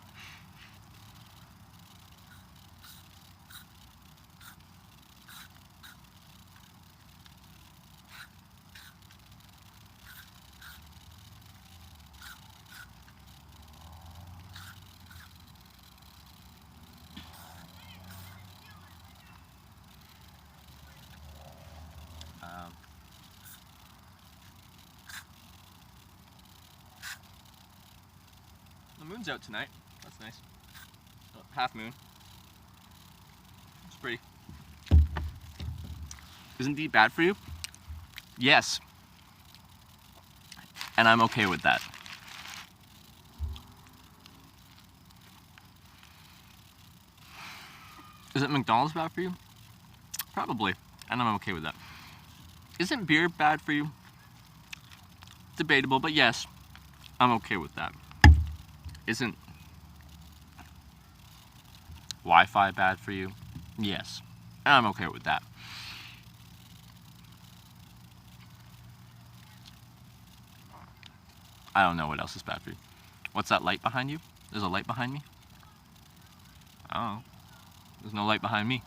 The moon's out tonight. That's nice. Oh, half moon. It's pretty. Isn't DEET bad for you? Yes. And I'm okay with that. Is it McDonald's bad for you? Probably. And I'm okay with that. Isn't beer bad for you? Debatable, but yes, I'm okay with that. Isn't Wi-Fi bad for you? Yes, and I'm okay with that. I don't know what else is bad for you. What's that light behind you? There's a light behind me? Oh, there's no light behind me.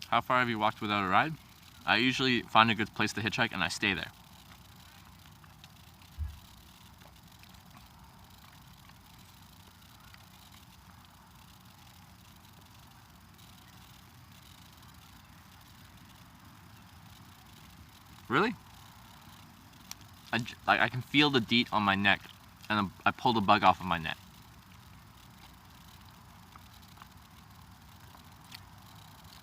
How far have you walked without a ride? I usually find a good place to hitchhike and I stay there. Really? I can feel the DEET on my neck, and I pulled a bug off of my neck.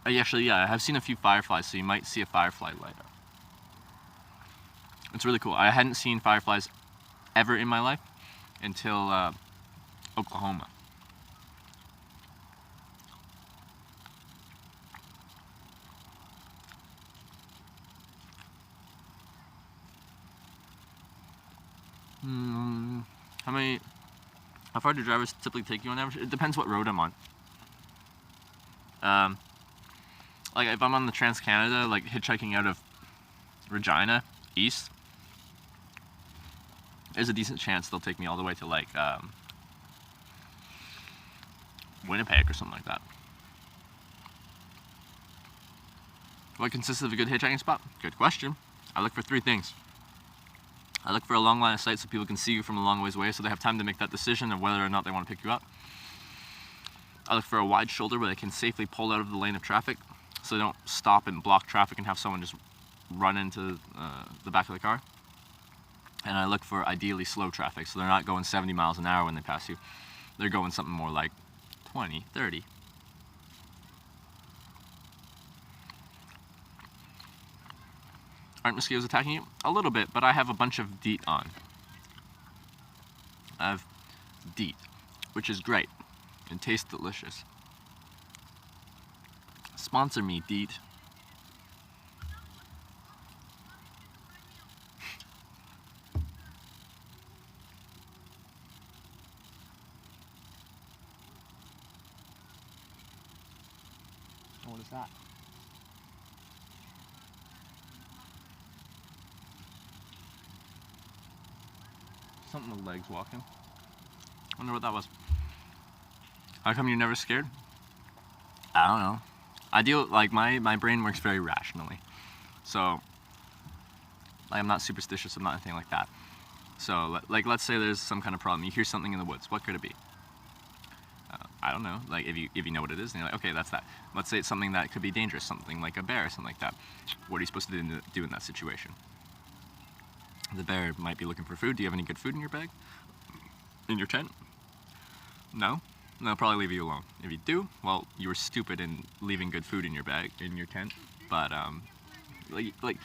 Actually, yeah, I have seen a few fireflies, so you might see a firefly later. It's really cool. I hadn't seen fireflies ever in my life until Oklahoma. How far do drivers typically take you on average? It depends what road I'm on. Like if I'm on the Trans-Canada, like hitchhiking out of Regina east, there's a decent chance they'll take me all the way to like Winnipeg or something like that. What consists of a good hitchhiking spot? Good question. I look for three things. I look for a long line of sight so people can see you from a long ways away, so they have time to make that decision of whether or not they want to pick you up. I look for a wide shoulder where they can safely pull out of the lane of traffic, so they don't stop and block traffic and have someone just run into the back of the car. And I look for ideally slow traffic, so they're not going 70 miles an hour when they pass you. They're going something more like 20, 30. Aren't mosquitoes attacking you? A little bit, but I have a bunch of DEET on. I have DEET, which is great and tastes delicious. Sponsor me, DEET. What is that? Something with legs walking. Wonder what that was. How come you're never scared? I don't know. I deal, like, my brain works very rationally. So, like, I'm not superstitious, I'm not anything like that. So, like, let's say there's some kind of problem. You hear something in the woods. What could it be? I don't know. Like, if you know what it is, then you're like, okay, that's that. Let's say it's something that could be dangerous, something like a bear or something like that. What are you supposed to do in that situation? The bear might be looking for food. Do you have any good food in your bag? In your tent? No? They'll probably leave you alone. If you do, well, you were stupid in leaving good food in your bag, in your tent. But, like,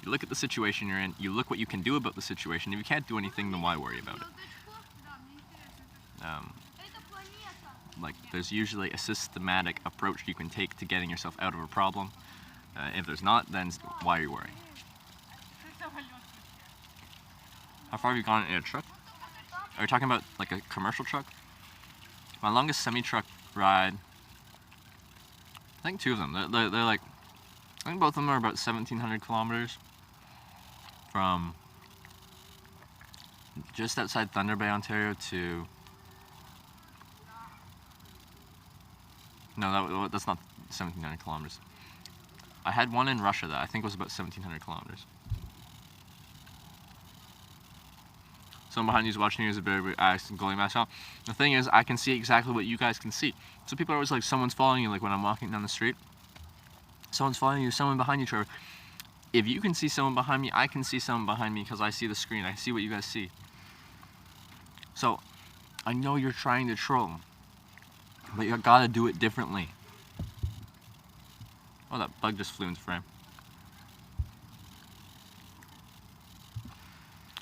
you look at the situation you're in, you look what you can do about the situation. If you can't do anything, then why worry about it? Like, there's usually a systematic approach you can take to getting yourself out of a problem. If there's not, then why are you worrying? How far have you gone in a truck? Are you talking about, like, a commercial truck? My longest semi-truck ride, I think 2 of them. They're like, I think both of them are about 1,700 kilometers from just outside Thunder Bay, Ontario to, no, that's not 1,700 kilometers. I had one in Russia that I think was about 1,700 kilometers. Someone behind you is watching you as a very goalie match on. The thing is, I can see exactly what you guys can see. So people are always like, someone's following you, like when I'm walking down the street. Someone's following you, someone behind you, Trevor. If you can see someone behind me, I can see someone behind me because I see the screen. I see what you guys see. So, I know you're trying to troll, but you gotta do it differently. Oh, that bug just flew into frame.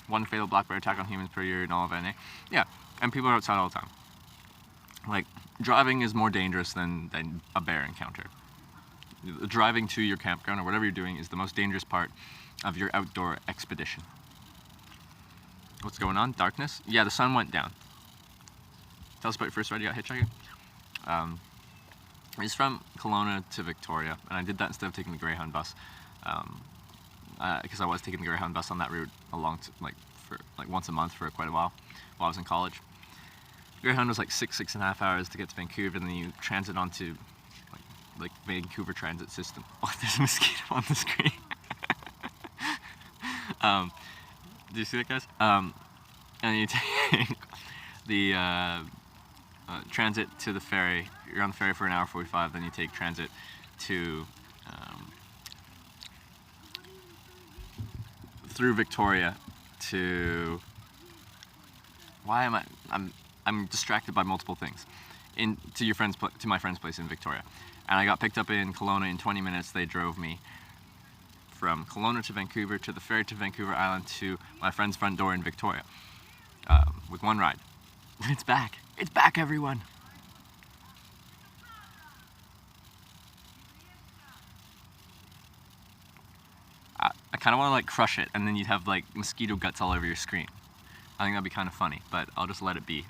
One fatal black bear attack on humans per year in all of NA. Yeah, and people are outside all the time. Like, driving is more dangerous than a bear encounter. Driving to your campground or whatever you're doing is the most dangerous part of your outdoor expedition. What's going on? Darkness? Yeah, the sun went down. Tell us about your first ride you got hitchhiking. It's from Kelowna to Victoria, and I did that instead of taking the Greyhound bus. Because I was taking the Greyhound bus on that route for once a month for quite a while I was in college. Greyhound was like 6.5 hours to get to Vancouver, and then you transit onto like Vancouver transit system. Oh, there's a mosquito on the screen. Do you see that, guys? And you take the transit to the ferry. You're on the ferry for an hour 45, then you take transit to through Victoria to, I'm distracted by multiple things. To my friend's place in Victoria, and I got picked up in Kelowna in 20 minutes. They drove me from Kelowna to Vancouver, to the ferry to Vancouver Island, to my friend's front door in Victoria, with one ride. It's back, everyone. I kind of want to like crush it, and then you'd have like mosquito guts all over your screen. I think that'd be kind of funny, but I'll just let it be.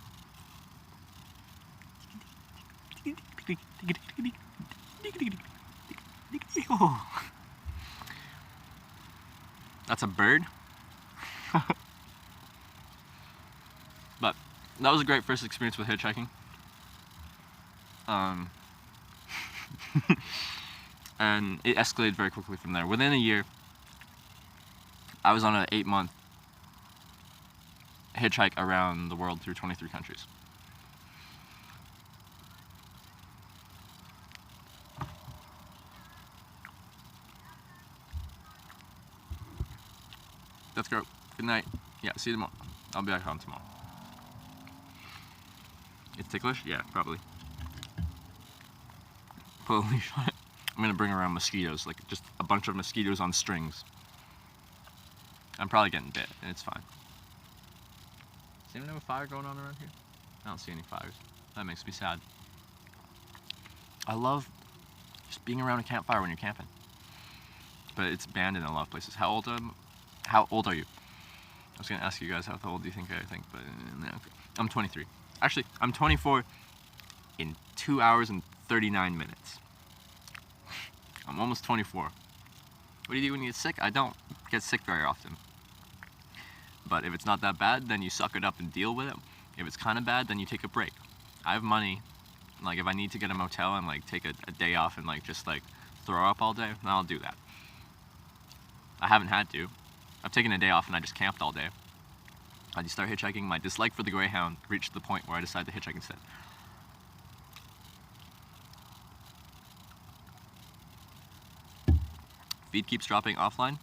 That's a bird. But that was a great first experience with hitchhiking. And it escalated very quickly from there. Within a year, I was on an 8-month hitchhike around the world through 23 countries. Let's go. Good night. Yeah, see you tomorrow. I'll be back home tomorrow. It's ticklish? Yeah, probably. Put a leash on it. I'm gonna bring around mosquitoes, like just a bunch of mosquitoes on strings. I'm probably getting bit, and it's fine. Does anyone have a fire going on around here? I don't see any fires. That makes me sad. I love just being around a campfire when you're camping. But it's banned in a lot of places. How old are you? I was gonna ask you guys how old do you think I think, but okay. I'm 23. Actually, I'm 24 in 2 hours and 39 minutes. I'm almost 24. What do you do when you get sick? I don't get sick very often. But if it's not that bad, then you suck it up and deal with it. If it's kind of bad, then you take a break. I have money Like if I need to get a motel and like take a day off and like just like throw up all day, then I'll do that. I haven't had to. I've taken a day off and I just camped all day. I just start hitchhiking. My dislike for the Greyhound reached the point where I decided to hitchhike instead. Feed keeps dropping offline.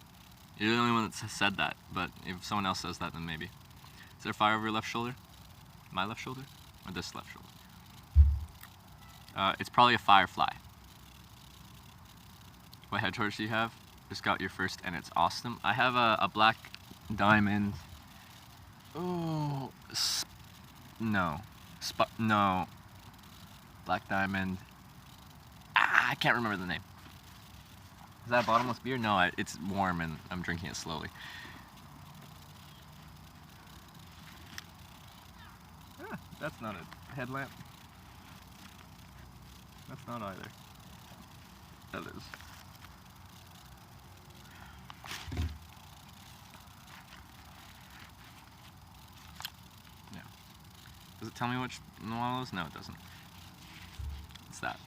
You're the only one that said that, but if someone else says that, then maybe. Is there fire over your left shoulder? My left shoulder? Or this left shoulder? It's probably a firefly. What head torch do you have? Just got your first and it's awesome. I have a black diamond. Oh, no. No. Black diamond. I can't remember the name. Is that a bottomless beer? No, it's warm and I'm drinking it slowly. That's not a headlamp. That's not either. That is. Yeah. Does it tell me which one of those? No, it doesn't. It's that.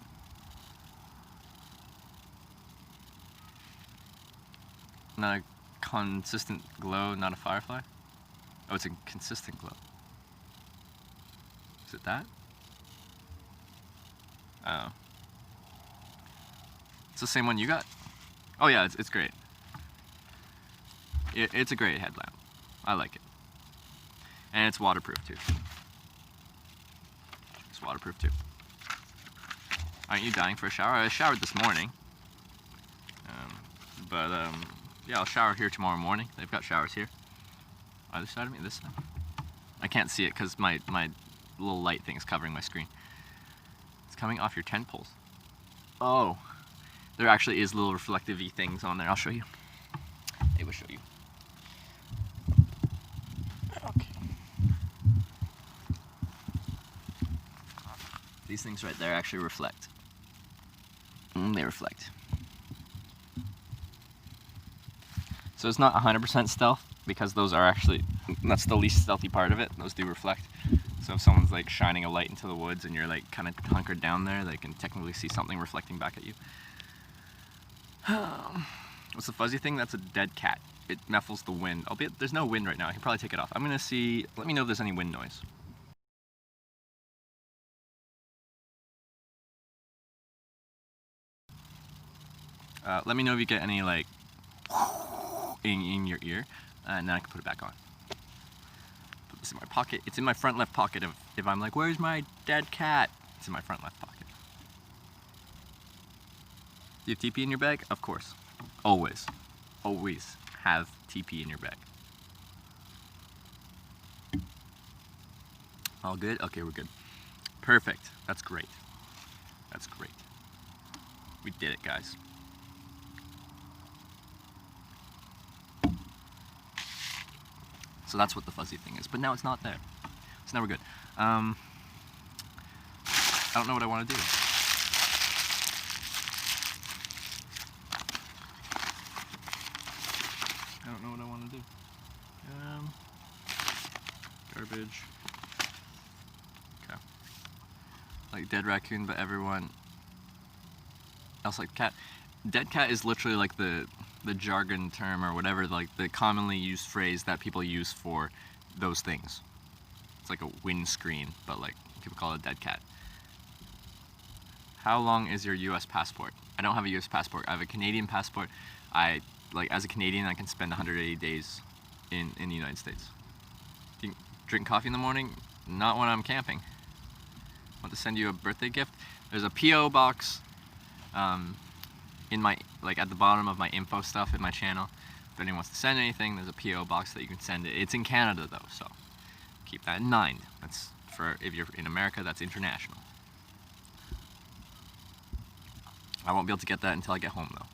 Not a consistent glow, not a firefly? Oh, it's a consistent glow. Is it that? Oh. It's the same one you got? Oh yeah, it's great. It's a great headlamp. I like it. And it's waterproof too. It's waterproof too. Aren't you dying for a shower? I showered this morning. Yeah, I'll shower here tomorrow morning. They've got showers here. Either side of me, this side. I can't see it because my little light thing is covering my screen. It's coming off your tent poles. Oh, there actually is little reflective-y things on there. I'll show you. They will show you. Okay. These things right there actually reflect. They reflect. So it's not 100% stealth because those are actually, that's the least stealthy part of it. Those do reflect. So if someone's like shining a light into the woods and you're like kind of hunkered down there, they can technically see something reflecting back at you. What's the fuzzy thing? That's a dead cat. It muffles the wind. Albeit there's no wind right now. I can probably take it off. I'm gonna see, let me know if there's any wind noise. Let me know if you get any like in your ear, and then I can put it back on. Put this in my pocket. It's in my front left pocket. If I'm like, where's my dead cat? It's in my front left pocket. Do you have TP in your bag? Of course. Always. Always have TP in your bag. All good? Okay, we're good. Perfect. That's great. That's great. We did it, guys. So that's what the fuzzy thing is, but now it's not there. It's never good. I don't know what I want to do. I don't know what I want to do. Garbage. Okay. Like dead raccoon, but everyone else like cat. Dead cat is literally like the jargon term or whatever, like the commonly used phrase that people use for those things. It's like a windscreen, but like people call it a dead cat. How long is your US passport? I don't have a US passport. I have a Canadian passport. As a Canadian, I can spend 180 days in the United States. Do you drink coffee in the morning? Not when I'm camping. Want to send you a birthday gift? There's a P.O. box in my, like at the bottom of my info stuff in my channel. If anyone wants to send anything, there's a P.O. box that you can send it. It's in Canada though, so keep that in mind. That's for, if you're in America, that's international. I won't be able to get that until I get home though.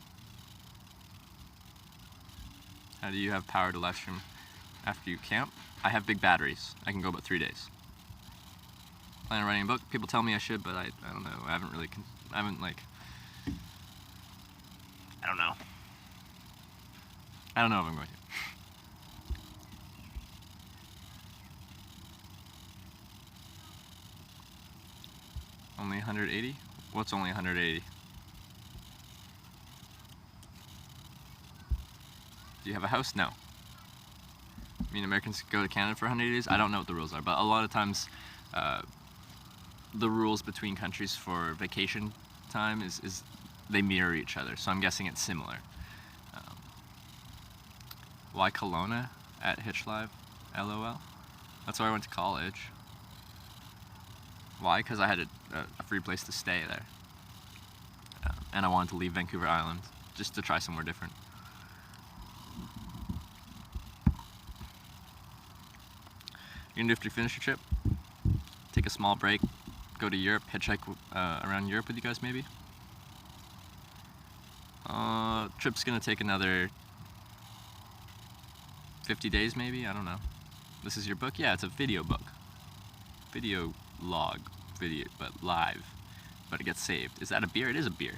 How do you have power to live stream after you camp? I have big batteries. I can go about 3 days. Plan on writing a book? People tell me I should, but I don't know. I don't know. I don't know if I'm going to. Only 180? What's only 180? Do you have a house? No. I mean, Americans go to Canada for 180 days? I don't know what the rules are, but a lot of times the rules between countries for vacation time is they mirror each other, so I'm guessing it's similar. Why Kelowna at Hitch Live? LOL. That's where I went to college. Why? Because I had a free place to stay there. And I wanted to leave Vancouver Island just to try somewhere different. You're gonna do after you finish your trip? Take a small break, go to Europe, hitchhike around Europe with you guys maybe? Trip's gonna take another 50 days maybe? I don't know. This is your book? Yeah, it's a video book. Video log. Video, but live. But it gets saved. Is that a beer? It is a beer.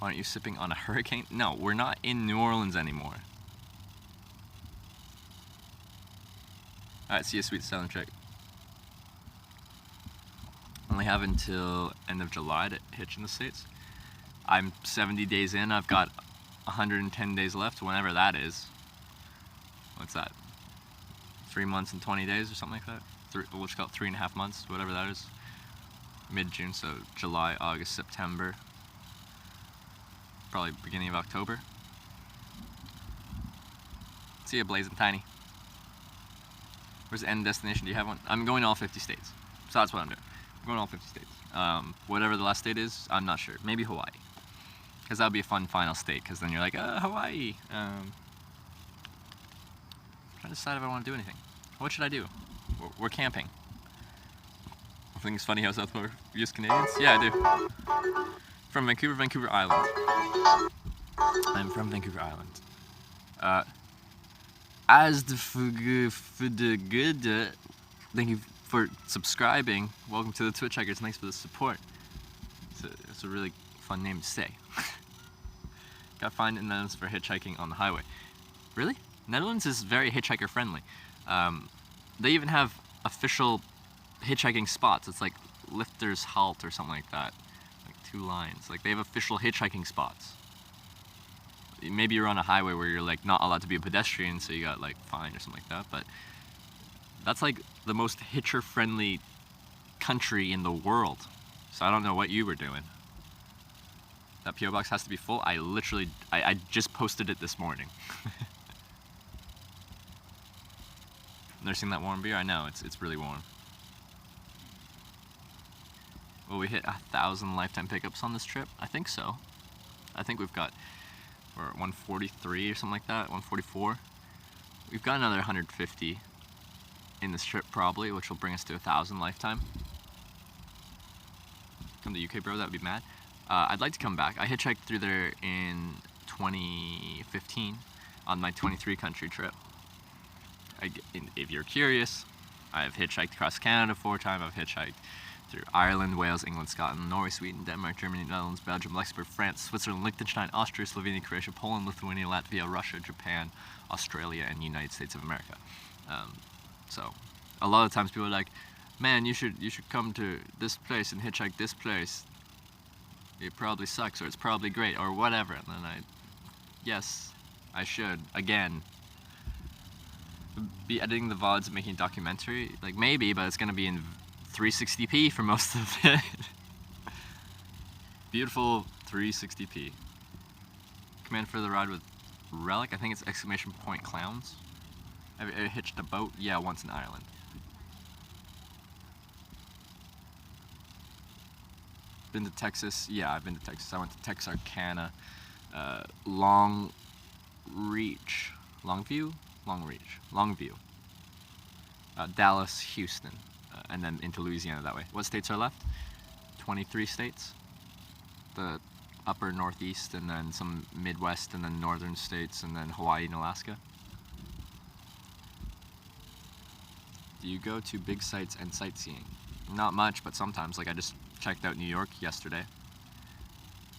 Aren't you sipping on a hurricane? No, we're not in New Orleans anymore. Alright, see you, sweet southern chick. Only have until end of July to hitch in the States. I'm 70 days in, I've got 110 days left, whenever that is. What's that? 3 months and 20 days or something like that? We'll just call it 3.5 months, whatever that is. Mid-June, so July, August, September. Probably beginning of October. See ya, Blazing Tiny. Where's the end destination? Do you have one? I'm going to all 50 states. So that's what I'm doing. I'm going to all 50 states. Whatever the last state is, I'm not sure. Maybe Hawaii. Because that would be a fun final state, because then you're like, Hawaii. I'm trying to decide if I want to do anything. What should I do? We're camping. I think it's funny how South Florida use Canadians. Yeah, I do. From Vancouver, Vancouver Island. I'm from Vancouver Island. As the good, thank you for subscribing. Welcome to the Twitch Hikers. Thanks for the support. It's a really fun name to say. Got fined in the Netherlands for hitchhiking on the highway. Really? Netherlands is very hitchhiker friendly. They even have official hitchhiking spots. It's like Lifters Halt or something like that. Like 2 lines. Like they have official hitchhiking spots. Maybe you're on a highway where you're like not allowed to be a pedestrian, so you got like fined or something like that. But that's like the most hitcher friendly country in the world. So I don't know what you were doing. That PO box has to be full. I just posted it this morning. Nursing that warm beer? I know, it's really warm. Will we hit 1,000 lifetime pickups on this trip? I think so. I think we're at 143 or something like that, 144. We've got another 150 in this trip probably, which will bring us to 1,000 lifetime. Come to UK, bro, that would be mad. I'd like to come back. I hitchhiked through there in 2015 on my 23 country trip. If you're curious, I've hitchhiked across Canada 4 times. I've hitchhiked through Ireland, Wales, England, Scotland, Norway, Sweden, Denmark, Germany, Netherlands, Belgium, Luxembourg, France, Switzerland, Liechtenstein, Austria, Slovenia, Croatia, Poland, Lithuania, Latvia, Russia, Japan, Australia, and United States of America. So a lot of times people are like, man, you should come to this place and hitchhike this place. It probably sucks, or it's probably great, or whatever. And then yes, I should. Again, be editing the VODs and making a documentary? Like maybe, but it's gonna be in 360p for most of it. Beautiful 360p. Command for the ride with Relic. I think it's exclamation point clowns. Have you hitched a boat? Yeah, once in Ireland. Been to Texas? Yeah, I've been to Texas. I went to Texarkana, Long Reach, Longview, Dallas, Houston, and then into Louisiana that way. What states are left? 23 states. The upper Northeast, and then some Midwest, and then northern states, and then Hawaii and Alaska. Do you go to big sites and sightseeing? Not much, but sometimes. Like I just checked out New York yesterday.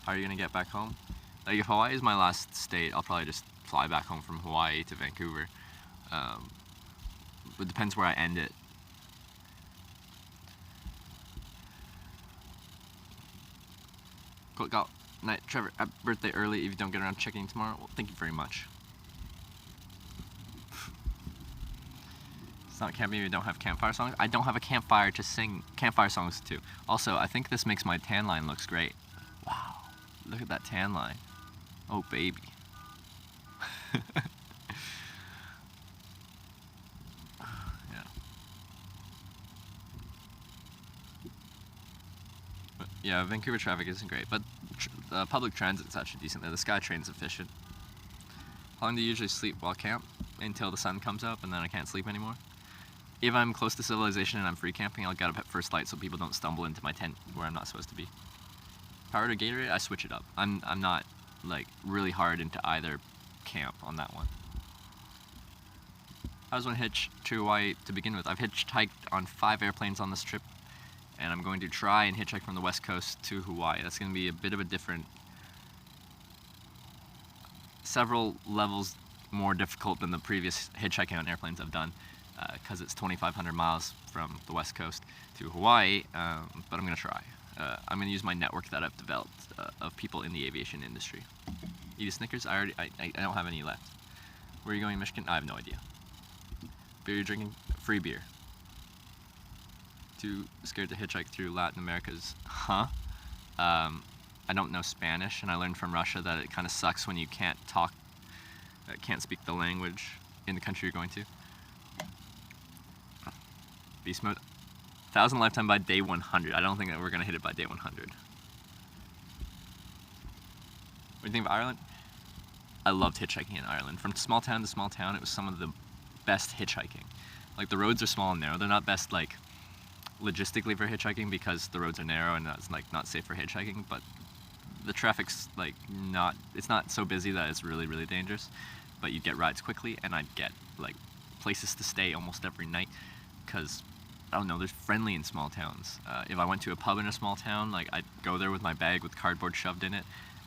How are you gonna get back home? Like if Hawaii is my last state, I'll probably just fly back home from Hawaii to Vancouver. it depends where I end it. Got night, Trevor. Happy birthday early. If you don't get around checking tomorrow, well, thank you very much. It's not camping if you don't have campfire songs. I don't have a campfire to sing campfire songs to. Also, I think this makes my tan line looks great. Wow, look at that tan line. Oh baby. Yeah. But yeah, Vancouver traffic isn't great, but public transit's actually decent there. The SkyTrain's efficient. How long do you usually sleep while camp? Until the sun comes up, and then I can't sleep anymore. If I'm close to civilization and I'm free camping, I'll get up at first light so people don't stumble into my tent where I'm not supposed to be. Power to Gatorade, I switch it up. I'm not like really hard into either camp on that one. I was on hitch to Hawaii to begin with. I've hitchhiked on 5 airplanes on this trip, and I'm going to try and hitchhike from the West Coast to Hawaii. That's going to be a bit of a different, several levels more difficult than the previous hitchhiking on airplanes I've done, because it's 2,500 miles from the West Coast to Hawaii, but I'm going to try. I'm going to use my network that I've developed of people in the aviation industry. Eat a Snickers? I don't have any left. Where are you going in Michigan? I have no idea. Beer you're drinking? Free beer. Too scared to hitchhike through Latin America's, huh? I don't know Spanish, and I learned from Russia that it kind of sucks when you can't speak the language in the country you're going to. Beast mode. 1,000 lifetime by day 100. I don't think that we're going to hit it by day 100. What do you think of Ireland? I loved hitchhiking in Ireland. From small town to small town, it was some of the best hitchhiking. Like, the roads are small and narrow. They're not best, like, logistically for hitchhiking because the roads are narrow and that's, like, not safe for hitchhiking, but the traffic's, like, it's not so busy that it's really, really dangerous, but you get rides quickly, and I'd get, like, places to stay almost every night because, I don't know, they're friendly in small towns. If I went to a pub in a small town, like, I'd go there with my bag with cardboard shoved in it,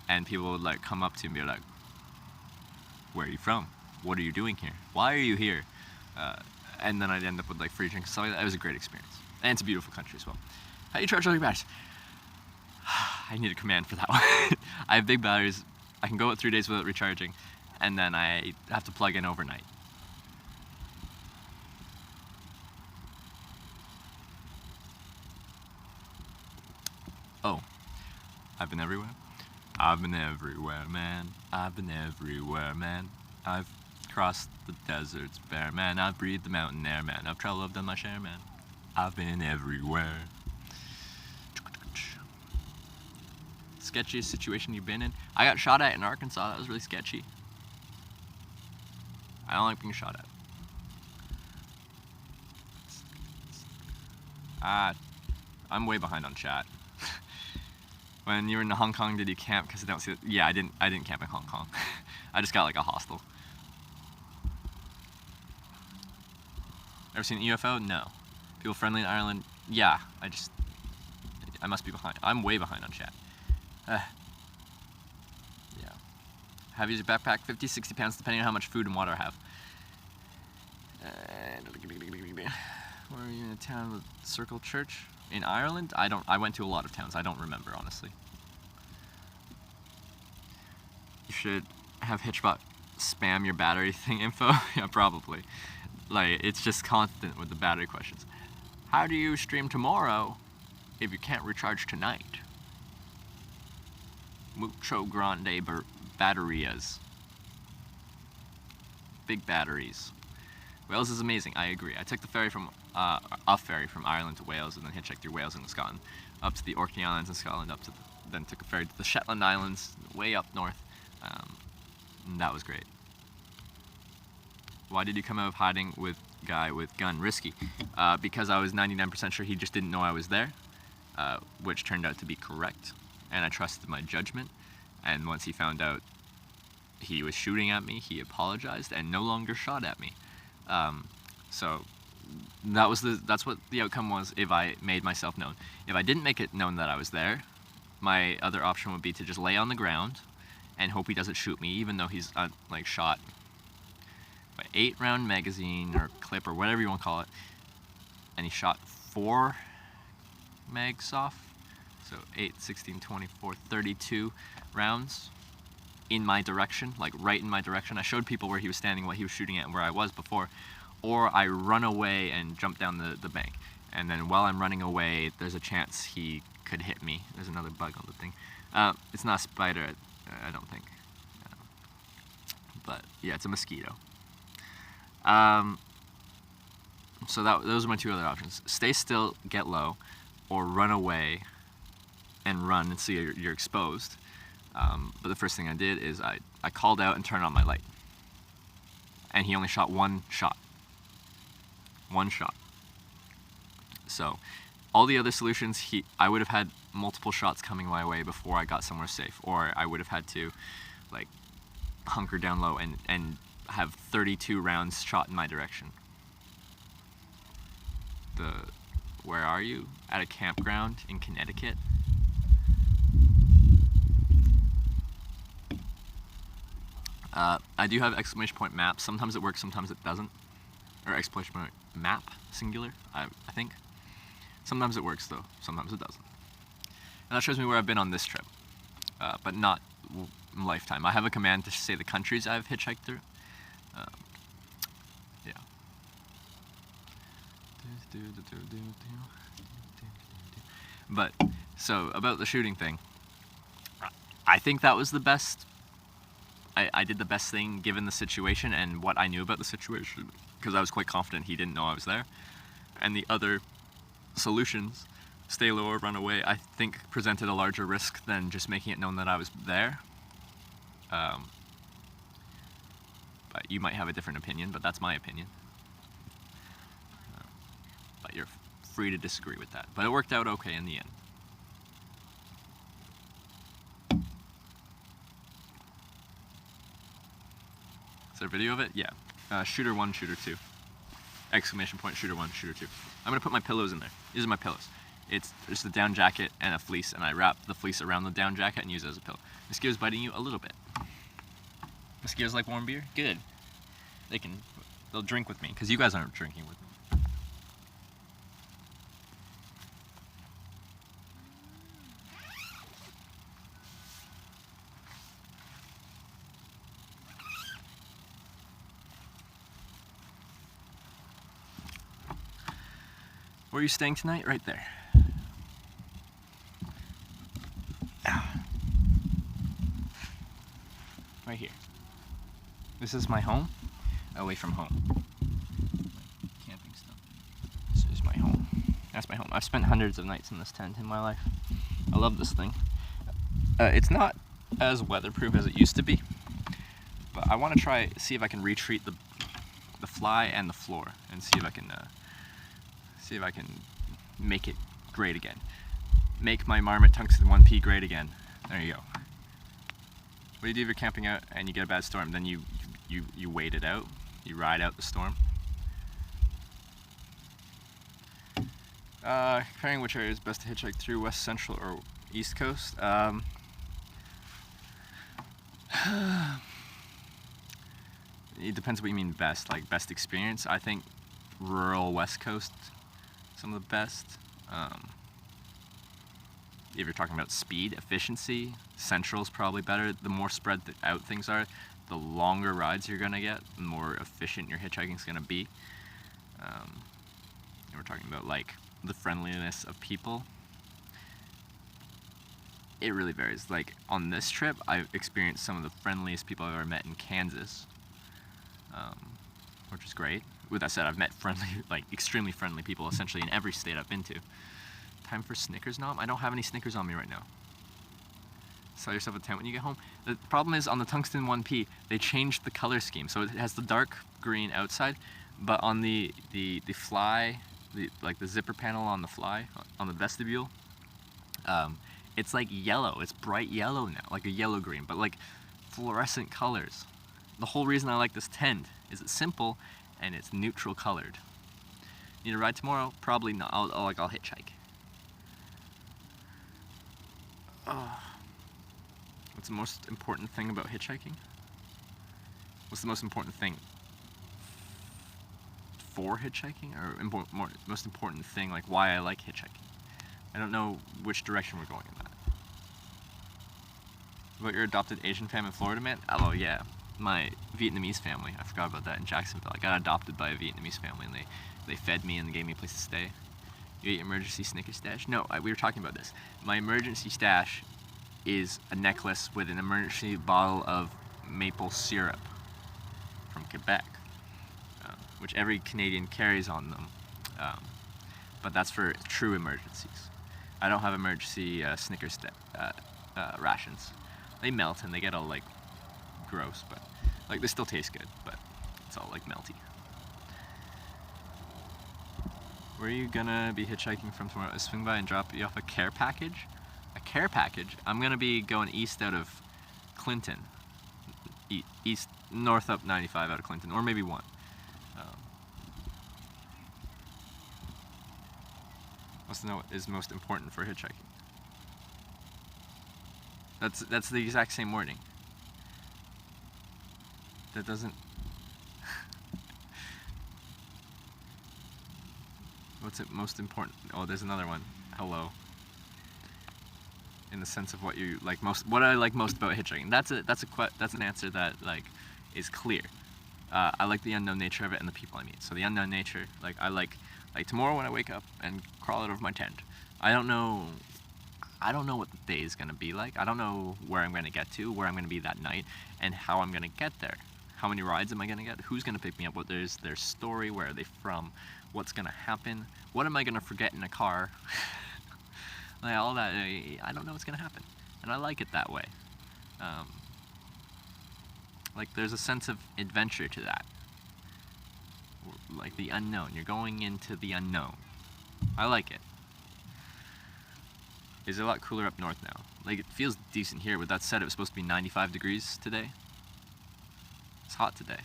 and people would, like, come up to me and be like, where are you from? What are you doing here? Why are you here? And then I'd end up with, like, free drinks and stuff like that. It was a great experience. And it's a beautiful country as well. How do you charge all your batteries? I need a command for that one. I have big batteries. I can go out 3 days without recharging, and then I have to plug in overnight. Oh, I've been everywhere. I've been everywhere, man. I've been everywhere, man. I've crossed the deserts bare, man. I've breathed the mountain air, man. I've traveled, I've done my share, man. I've been everywhere. Sketchiest situation you've been in? I got shot at in Arkansas. That was really sketchy. I don't like being shot at. I'm way behind on chat. When you were in Hong Kong, did you camp? Because I don't see it. Yeah, I didn't camp in Hong Kong. I just got like a hostel. Ever seen an UFO? No. People friendly in Ireland? Yeah. I must be behind. I'm way behind on chat. Yeah. Have used a backpack, 50, 60 pounds, depending on how much food and water I have. Where are you in a town with Circle Church? In Ireland? I went to a lot of towns. I don't remember, honestly. You should have Hitchbot spam your battery thing info. Yeah, probably. Like, it's just constant with the battery questions. How do you stream tomorrow if you can't recharge tonight? Mucho grande batterias. Big batteries. Wales is amazing, I agree. I took the ferry from, a ferry from Ireland to Wales and then hitchhiked through Wales into Scotland, up to the Orkney Islands in Scotland, then took a ferry to the Shetland Islands, way up north. And that was great. Why did you come out of hiding with guy with gun? Risky. Because I was 99% sure he just didn't know I was there, which turned out to be correct. And I trusted my judgment. And once he found out he was shooting at me, he apologized and no longer shot at me. So that's what the outcome was if I made myself known. If I didn't make it known that I was there, my other option would be to just lay on the ground and hope he doesn't shoot me, even though he's like shot an 8-round magazine or clip or whatever you want to call it, and he shot 4 mags off. So 8, 16, 24, 32 rounds in my direction, like right in my direction. I showed people where he was standing, what he was shooting at, and where I was before. Or I run away and jump down the bank. And then while I'm running away, there's a chance he could hit me. There's another bug on the thing. It's not a spider, I don't think. But yeah, it's a mosquito. So those are my 2 other options. Stay still, get low, or run away and run and see you're exposed. But the first thing I did is I called out and turned on my light. And he only shot 1 shot. 1 shot. So all the other solutions, I would have had multiple shots coming my way before I got somewhere safe, or I would have had to like hunker down low and have 32 rounds shot in my direction. Where are you? At a campground in Connecticut. I do have exclamation point map. Sometimes it works, sometimes it doesn't. Or exclamation point map, singular, I think. Sometimes it works though, sometimes it doesn't. And that shows me where I've been on this trip, but not lifetime. I have a command to say the countries I've hitchhiked through. Yeah. But, so, about the shooting thing. I think that was the best. I did the best thing given the situation and what I knew about the situation, because I was quite confident he didn't know I was there. And the other solutions, stay low or run away, I think presented a larger risk than just making it known that I was there. But you might have a different opinion, but that's my opinion. But you're free to disagree with that. But it worked out okay in the end. Is there a video of it? Yeah. Shooter 1, shooter 2. Exclamation point, shooter 1, shooter 2. I'm gonna put my pillows in there. These are my pillows. It's just a down jacket and a fleece, and I wrap the fleece around the down jacket and use it as a pillow. Mosquitoes biting you a little bit. Mosquitoes like warm beer? Good. They'll drink with me, because you guys aren't drinking with me. Where are you staying tonight? Right there. Right here. This is my home, away from home. Camping stuff. This is my home. That's my home. I've spent hundreds of nights in this tent in my life. I love this thing. It's not as weatherproof as it used to be, but I want to see if I can retreat the fly and the floor, and see if I can make it great again. Make my Marmot Tungsten 1P great again. There you go. What do you do if you're camping out and you get a bad storm? Then you wait it out. You ride out the storm. Comparing which area is best to hitchhike through, West Central or East Coast. It depends what you mean best. Like best experience. I think rural West Coast, some of the best. If you're talking about speed, efficiency, Central's probably better. The more spread out things are, the longer rides you're gonna get, the more efficient your hitchhiking's gonna be. And we're talking about like the friendliness of people. It really varies. Like on this trip, I've experienced some of the friendliest people I've ever met in Kansas, which is great. With that said, I've met like extremely friendly people essentially in every state I've been to. Time for Snickers Nom? I don't have any Snickers on me right now. Sell yourself a tent when you get home. The problem is on the Tungsten 1P, they changed the color scheme. So it has the dark green outside, but on the fly, like the zipper panel on the fly, on the vestibule, it's like yellow. It's bright yellow now, like a yellow green, but like fluorescent colors. The whole reason I like this tent is it's simple and it's neutral colored. Need a ride tomorrow? Probably not. I'll hitchhike. What's the most important thing about hitchhiking? What's the most important thing? for hitchhiking, or most important thing, like why I like hitchhiking. I don't know which direction we're going in that. About your adopted Asian family in Florida, man? Oh yeah, my Vietnamese family. I forgot about that in Jacksonville. I got adopted by a Vietnamese family, and they fed me and gave me a place to stay. You ate emergency Snickers stash? No, we were talking about this. My emergency stash is a necklace with an emergency bottle of maple syrup from Quebec, which every Canadian carries on them, but that's for true emergencies. I don't have emergency Snickers rations. They melt and they get all like gross, but like they still taste good, but it's all like melty. Where are you gonna be hitchhiking from tomorrow? Swing by and drop you off a care package? A care package? I'm gonna be going east out of Clinton. North up 95 out of Clinton, or maybe 1. Wants to know what is most important for hitchhiking. That's the exact same wording. That doesn't... What's it most important? Oh, there's another one. Hello. In the sense of what you like most, what I like most about hitchhiking. That's an answer that like is clear. I like the unknown nature of it and the people I meet. So the unknown nature, like I like tomorrow when I wake up and crawl out of my tent. I don't know what the day is gonna be like. I don't know where I'm gonna get to, where I'm gonna be that night, and how I'm gonna get there. How many rides am I gonna get? Who's gonna pick me up? What their story? Where are they from? What's gonna happen? What am I gonna forget in a car? Like all that, I don't know what's gonna happen, and I like it that way. Like there's a sense of adventure to that, like the unknown. You're going into the unknown. I like it. It's a lot cooler up north now. Like it feels decent here. With that said, it was supposed to be 95 degrees today. It's hot today.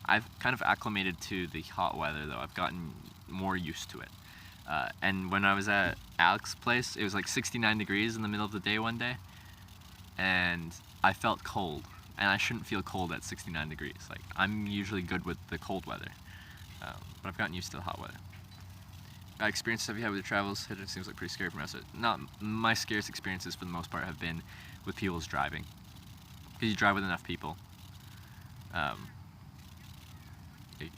I've kind of acclimated to the hot weather though. I've gotten more used to it. And when I was at Alex's place, it was like 69 degrees in the middle of the day one day, and I felt cold, and I shouldn't feel cold at 69 degrees. Like, I'm usually good with the cold weather, but I've gotten used to the hot weather. Experiences have you had with your travels? It seems like pretty scary for me. So not my scariest experiences for the most part have been with people's driving, because you drive with enough people.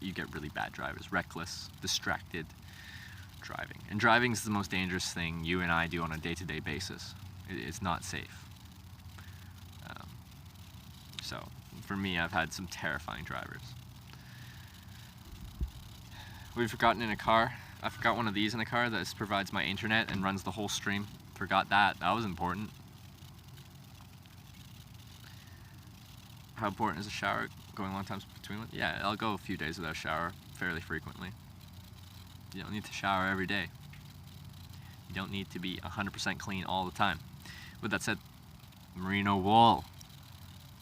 You get really bad drivers, reckless, distracted driving. And driving is the most dangerous thing you and I do on a day-to-day basis. It's not safe. So for me, I've had some terrifying drivers. We've forgotten in a car. I forgot one of these in the car that provides my internet and runs the whole stream. Forgot that. That was important. How important is a shower? Going long times between? Yeah, I'll go a few days without a shower fairly frequently. You don't need to shower every day. You don't need to be 100% clean all the time. With that said, merino wool.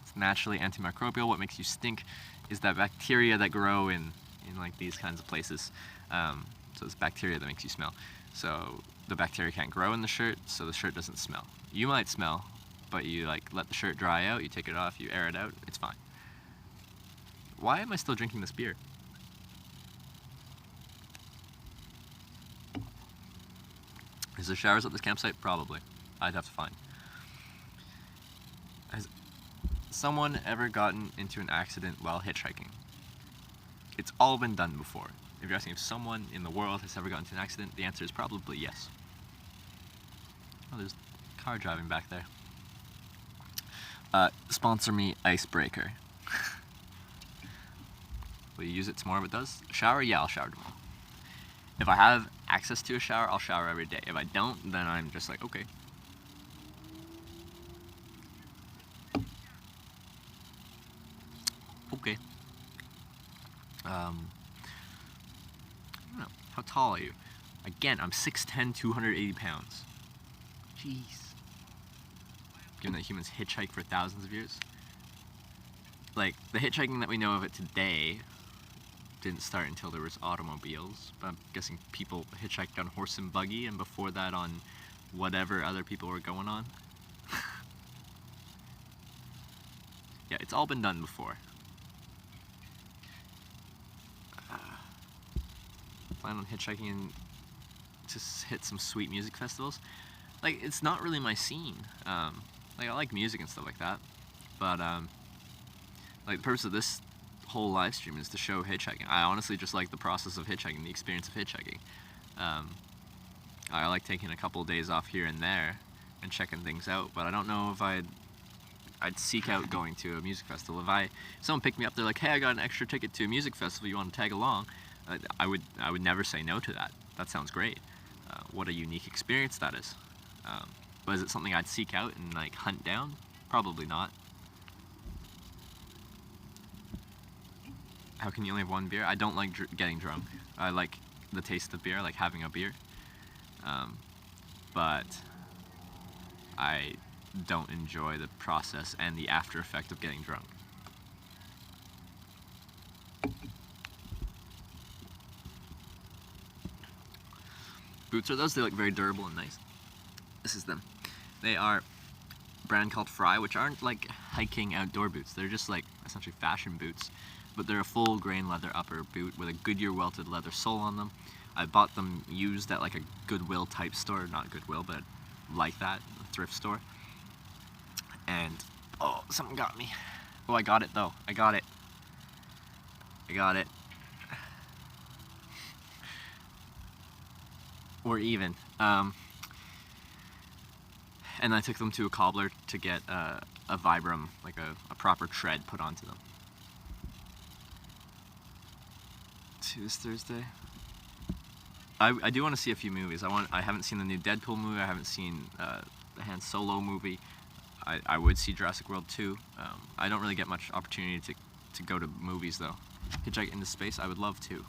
It's naturally antimicrobial. What makes you stink is that bacteria that grow in like these kinds of places. So it's bacteria that makes you smell. So the bacteria can't grow in the shirt, so the shirt doesn't smell. You might smell, but you like let the shirt dry out, you take it off, you air it out, it's fine. Why am I still drinking this beer? Is there showers at this campsite? Probably. I'd have to find. Has someone ever gotten into an accident while hitchhiking? It's all been done before. If you're asking if someone in the world has ever gotten into an accident, the answer is probably yes. Oh, there's a car driving back there. Sponsor me, Icebreaker. Will you use it tomorrow if it does? Shower? Yeah, I'll shower tomorrow. If I have access to a shower, I'll shower every day. If I don't, then I'm just like, okay. Okay. I don't know. How tall are you? Again, I'm 6'10", 280 pounds. Jeez. Given that humans hitchhike for thousands of years. Like, the hitchhiking that we know of it today didn't start until there was automobiles, but I'm guessing people hitchhiked on horse and buggy, and before that on whatever other people were going on. Yeah, it's all been done before. plan on hitchhiking and just hit some sweet music festivals. Like, it's not really my scene. Like, I like music and stuff like that, but like, the purpose of this whole live stream is to show hitchhiking. I honestly just like the process of hitchhiking, the experience of hitchhiking. I like taking a couple of days off here and there and checking things out, but I don't know if I'd seek out going to a music festival. If someone picked me up, they're like, hey, I got an extra ticket to a music festival, you want to tag along? I would never say no to that. That sounds great. What a unique experience that is. But is it something I'd seek out and like hunt down? Probably not. How can you only have one beer? I don't like getting drunk. I like the taste of beer, I like having a beer. But I don't enjoy the process and the after effect of getting drunk. Boots are those? They look very durable and nice. This is them. They are a brand called Fry, which aren't like hiking outdoor boots. They're just like essentially fashion boots, but they're a full grain leather upper boot with a Goodyear welted leather sole on them. I bought them used at like a Goodwill type store, not Goodwill, but like that, a thrift store. And, oh, something got me. Oh, I got it though. I got it. We're even. And I took them to a cobbler to get a Vibram, like a proper tread put onto them. See this Thursday? I do want to see a few movies. I haven't seen the new Deadpool movie. I haven't seen the Han Solo movie. I would see Jurassic World 2. I don't really get much opportunity to go to movies though. Hitchhike into space, I would love to.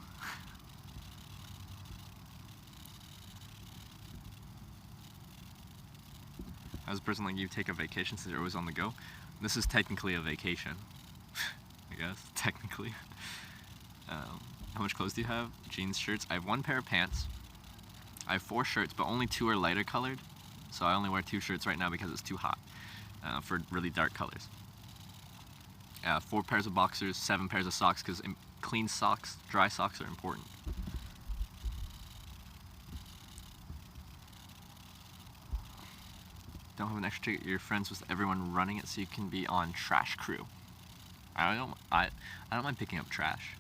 As a person like you, take a vacation since you're always on the go. This is technically a vacation, I guess, technically. How much clothes do you have? Jeans, shirts. I have 1 pair of pants. I have 4 shirts, but only 2 are lighter colored. So I only wear 2 shirts right now because it's too hot for really dark colors. 4 pairs of boxers, 7 pairs of socks, because clean socks, dry socks are important. Don't have an extra ticket. You're friends with everyone running it, so you can be on trash crew. I don't mind picking up trash.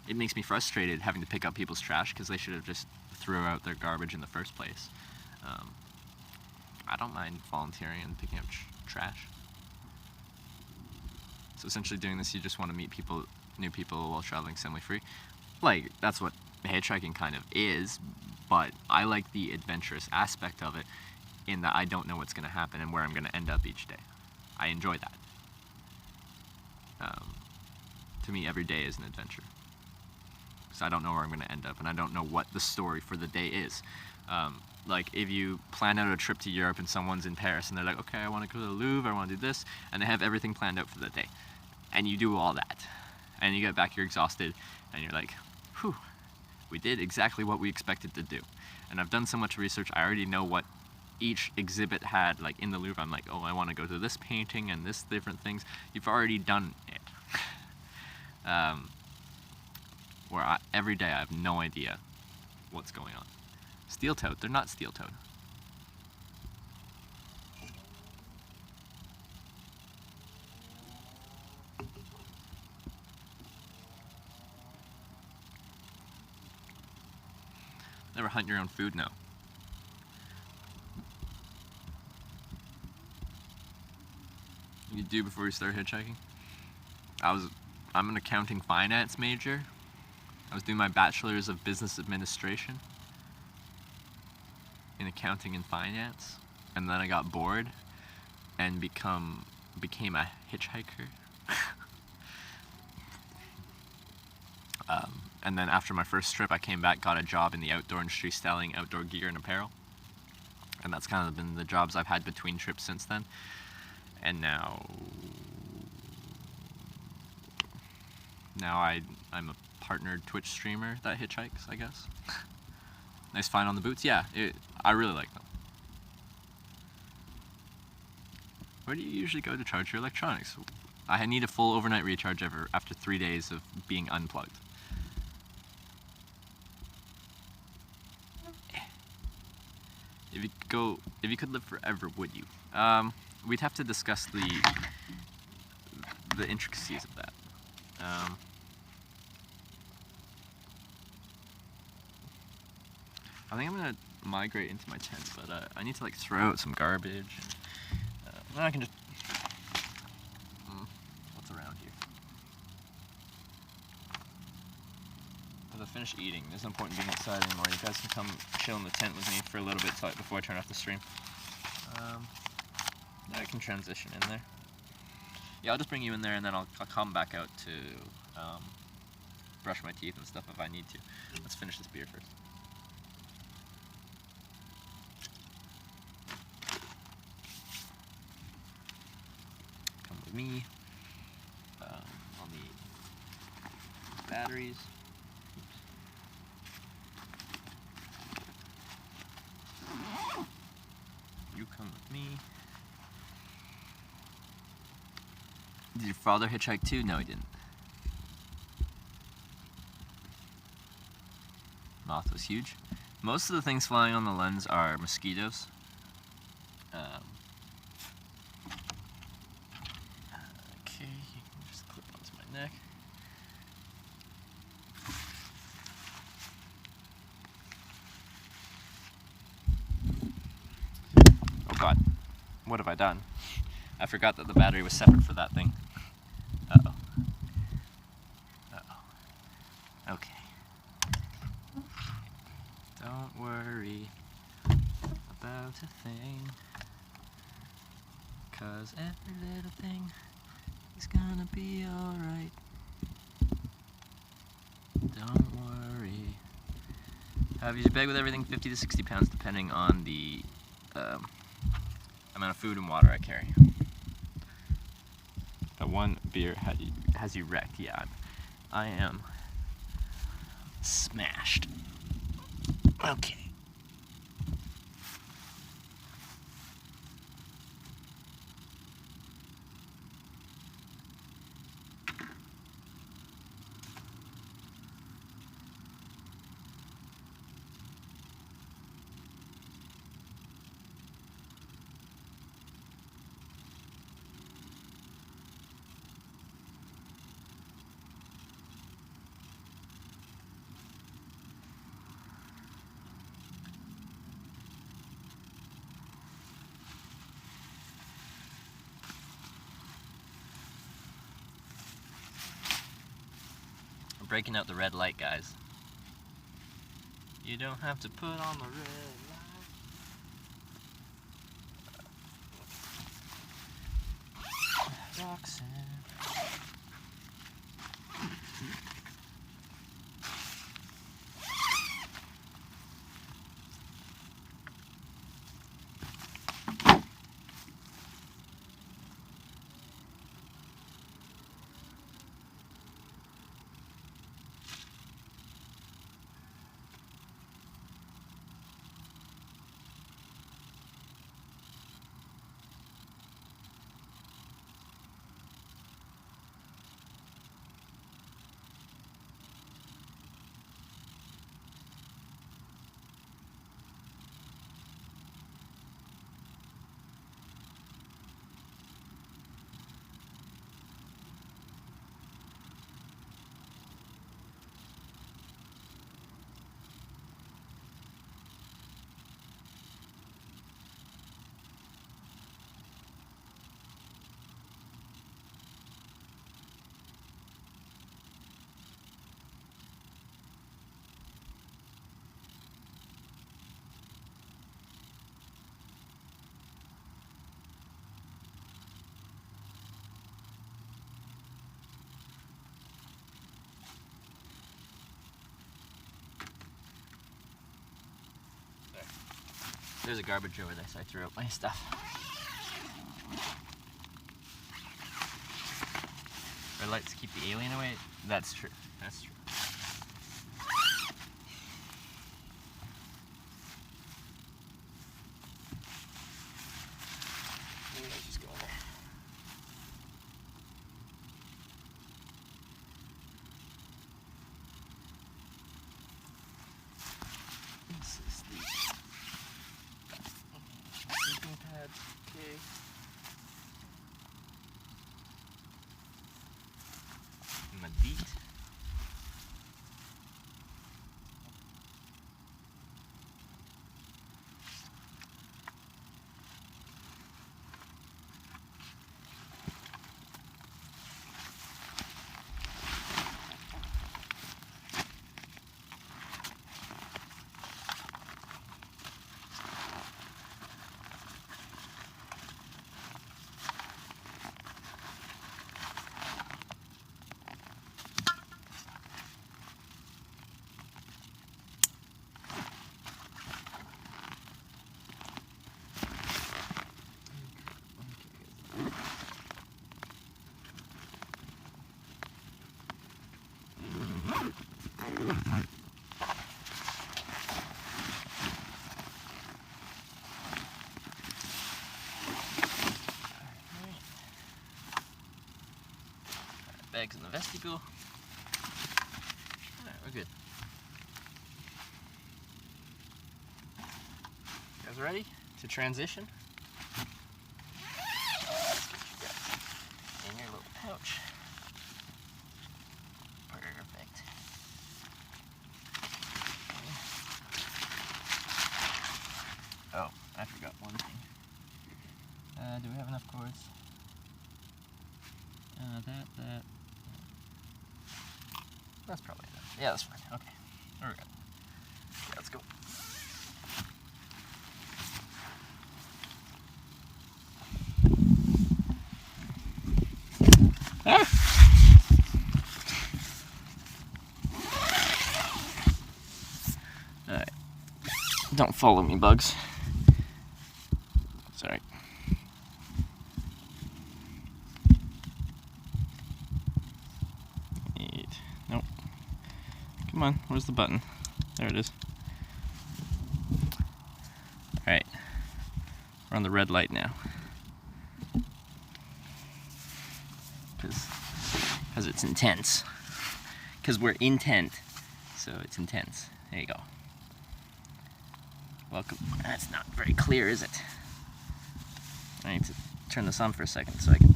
It makes me frustrated having to pick up people's trash because they should have just threw out their garbage in the first place. I don't mind volunteering and picking up trash. So essentially doing this, you just want to meet people, new people while traveling semi-free. Like, that's what hitchhiking kind of is, but I like the adventurous aspect of it in that I don't know what's going to happen and where I'm going to end up each day. I enjoy that. To me, every day is an adventure. Because I don't know where I'm going to end up, and I don't know what the story for the day is. Like, if you plan out a trip to Europe and someone's in Paris and they're like, okay, I want to go to the Louvre, I want to do this, and they have everything planned out for the day. And you do all that. And you get back, you're exhausted, and you're like, whew, we did exactly what we expected to do. And I've done so much research, I already know what each exhibit had, like in the Louvre. I'm like, oh, I want to go to this painting and this different things. You've already done it. Where every day I have no idea what's going on. Steel-toed, they're not steel-toed. Never hunt your own food? No. You do before you start hitchhiking? I'm an accounting finance major. I was doing my bachelor's of business administration in accounting and finance, and then I got bored and became a hitchhiker. And then after my first trip, I came back, got a job in the outdoor industry selling outdoor gear and apparel. And that's kind of been the jobs I've had between trips since then. And now I'm a partnered Twitch streamer that hitchhikes, I guess. Nice find on the boots. Yeah, I really like them. Where do you usually go to charge your electronics? I need a full overnight recharge after 3 days of being unplugged. if you could live forever, would you? We'd have to discuss the intricacies of that. I think I'm gonna migrate into my tent, but I need to like throw out some garbage. And, then I can just. What's around here? As I finish eating, there's no point in being outside anymore. You guys can come chill in the tent with me for a little bit before I turn off the stream. I can transition in there. Yeah, I'll just bring you in there and then I'll come back out to brush my teeth and stuff if I need to. Let's finish this beer first. Come with me. I'll need batteries. You come with me. Did your father hitchhike too? No, he didn't. Moth was huge. Most of the things flying on the lens are mosquitoes. Okay, you can just clip onto my neck. Oh god, what have I done? I forgot that the battery was separate for that thing. Uh-oh. Uh-oh. Okay. Don't worry about a thing, 'cause every little thing is gonna be alright. Don't worry. Have your bag with everything 50 to 60 pounds depending on the amount of food and water I carry. That one beer has you wrecked. Yeah, I am smashed. Okay. We're breaking out the red light, guys. You don't have to put on the red light. Roxanne. There's a garbage over there, so I threw out my stuff. Red lights keep the alien away? That's true. That's true. Maybe I'll just go in there. This is the Bags in the vestibule. Alright, we're good. You guys ready to transition? Let's get you guys in your little pouch. Perfect. Oh, I forgot one thing. Do we have enough cords? That. That's probably enough. Yeah, that's fine. Okay. We're good. Yeah, let's go. Ah! Alright. Don't follow me, bugs. Sorry. Nope. Come on, where's the button? There it is. Alright. We're on the red light now. Because it's intense. Because we're intent. So it's intense. There you go. Welcome. That's not very clear, is it? I need to turn this on for a second so I can...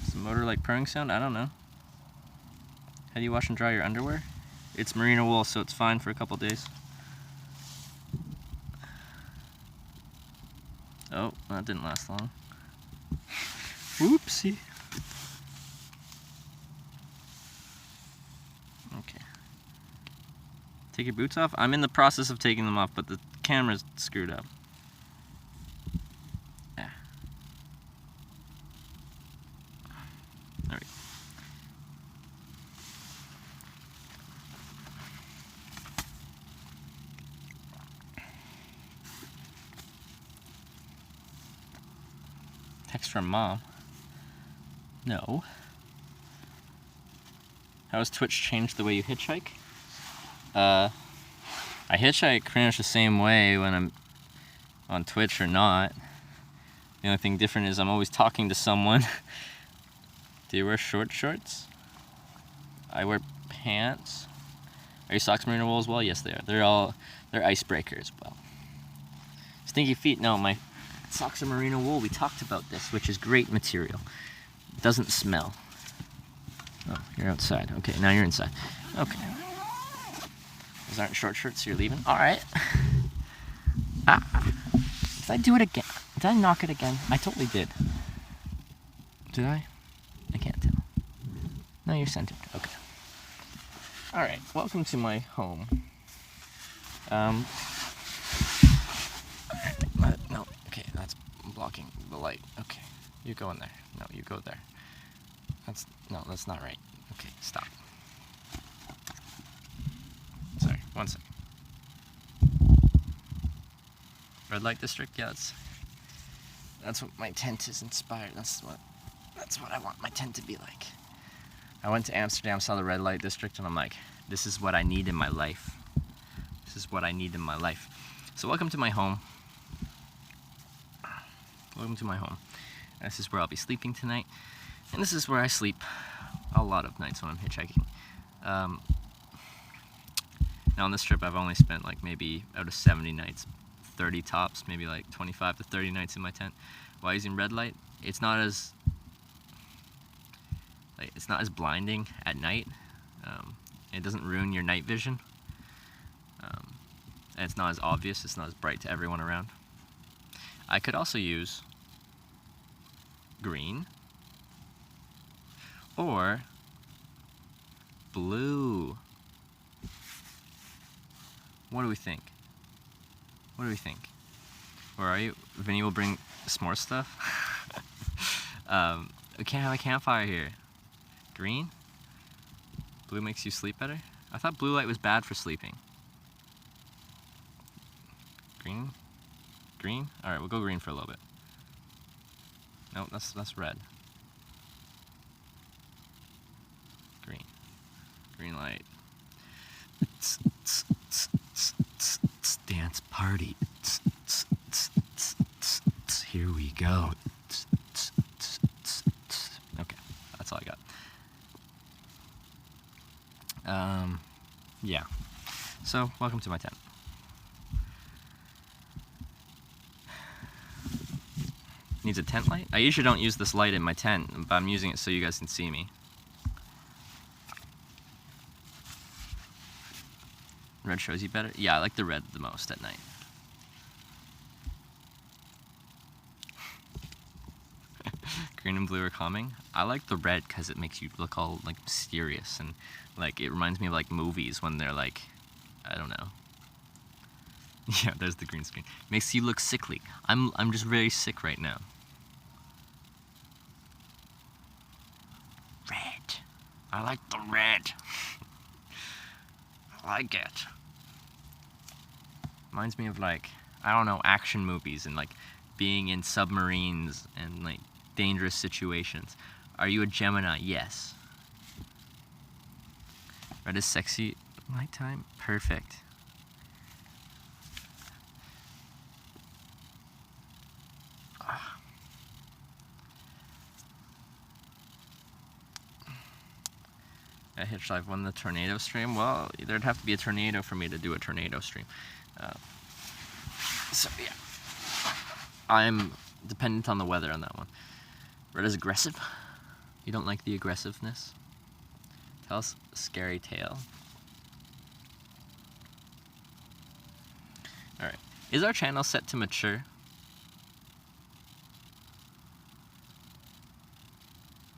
Is the motor like purring sound? I don't know. How do you wash and dry your underwear? It's merino wool, so it's fine for a couple days. Oh, that didn't last long. Whoopsie. Okay. Take your boots off? I'm in the process of taking them off, but the camera's screwed up. Ah. There we go. Text from Mom. No. How has Twitch changed the way you hitchhike? I hitchhike pretty much the same way when I'm on Twitch or not. The only thing different is I'm always talking to someone. Do you wear shorts? I wear pants. Are your socks merino wool as well? Yes, they are. They're icebreaker as well. Stinky feet? No, my socks are merino wool. We talked about this, which is great material. It doesn't smell. Oh, you're outside. Okay, now you're inside. Okay. Those aren't short shirts, so you're leaving? Alright. Ah. Did I do it again? Did I knock it again? I totally did. Did I? I can't tell. No, you're centered. Okay. Alright, welcome to my home. No, okay, that's blocking the light. Okay, you go in there. No, you go there. That's not right. Okay, stop. Sorry, one sec. Red light district, yeah, that's what my tent is inspired. That's what I want my tent to be like. I went to Amsterdam, saw the red light district, and I'm like, this is what I need in my life. This is what I need in my life. So welcome to my home. Welcome to my home. This is where I'll be sleeping tonight. And this is where I sleep a lot of nights when I'm hitchhiking. Now on this trip I've only spent like maybe out of 70 nights, 30 tops, maybe like 25 to 30 nights in my tent. While using red light, it's not as blinding at night. It doesn't ruin your night vision. And it's not as obvious, it's not as bright to everyone around. I could also use green or blue. What do we think? What do we think? Where are you? Vinny will bring s'more stuff. We can't have a campfire here. Green? Blue makes you sleep better? I thought blue light was bad for sleeping. Green? Green? Alright, we'll go green for a little bit. Nope, that's red. Green light. Dance party. Here we go. Okay, that's all I got. Yeah. So, welcome to my tent. Needs a tent light? I usually don't use this light in my tent, but I'm using it so you guys can see me. Red shows you better? Yeah, I like the red the most at night. Green and blue are calming. I like the red because it makes you look all like mysterious, and like it reminds me of like movies when they're like, I don't know. Yeah, there's the green screen. Makes you look sickly. I'm just very sick right now. Red. I like the red. I like it. Reminds me of like, I don't know, action movies and like being in submarines and like dangerous situations. Are you a Gemini? Yes. Red is sexy. Nighttime? Perfect. A Hitch Live won the tornado stream? Well, there'd have to be a tornado for me to do a tornado stream. So yeah, I'm dependent on the weather on that one. Red is aggressive. You don't like the aggressiveness? Tell us a scary tale. Alright, is our channel set to mature?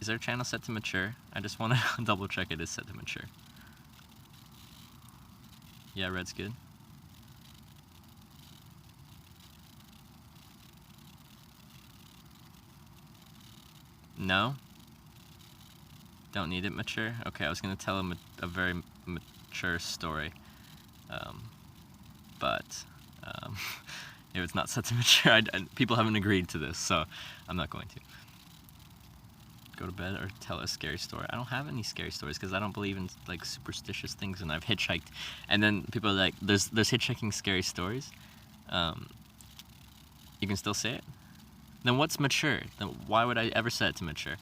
Is our channel set to mature? I just want to double check it is set to mature. Yeah, red's good. No? Don't need it mature? Okay, I was going to tell a very mature story. But if it's not set to mature, people haven't agreed to this, so I'm not going to. Go to bed or tell a scary story. I don't have any scary stories because I don't believe in like superstitious things, and I've hitchhiked. And then people are like, there's hitchhiking scary stories. You can still say it? Then what's mature? Then why would I ever set it to mature?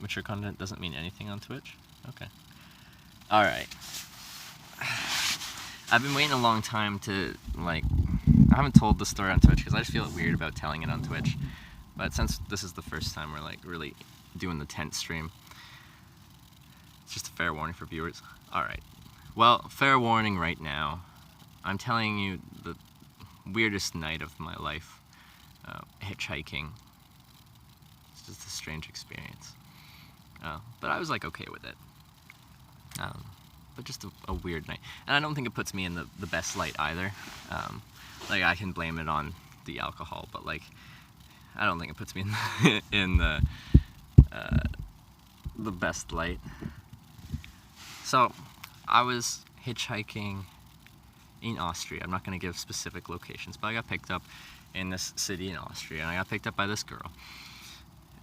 Mature content doesn't mean anything on Twitch? Okay. Alright. I've been waiting a long time to, like, I haven't told the story on Twitch because I just feel weird about telling it on Twitch. But since this is the first time we're, like, really doing the tent stream, it's just a fair warning for viewers. Alright. Well, fair warning right now. I'm telling you the weirdest night of my life. Hitchhiking. It's just a strange experience. But I was, like, okay with it. But just a weird night. And I don't think it puts me in the best light either. Like, I can blame it on the alcohol, but, like, I don't think it puts me in the best light. So, I was hitchhiking in Austria. I'm not going to give specific locations, but I got picked up in this city in Austria, and I got picked up by this girl.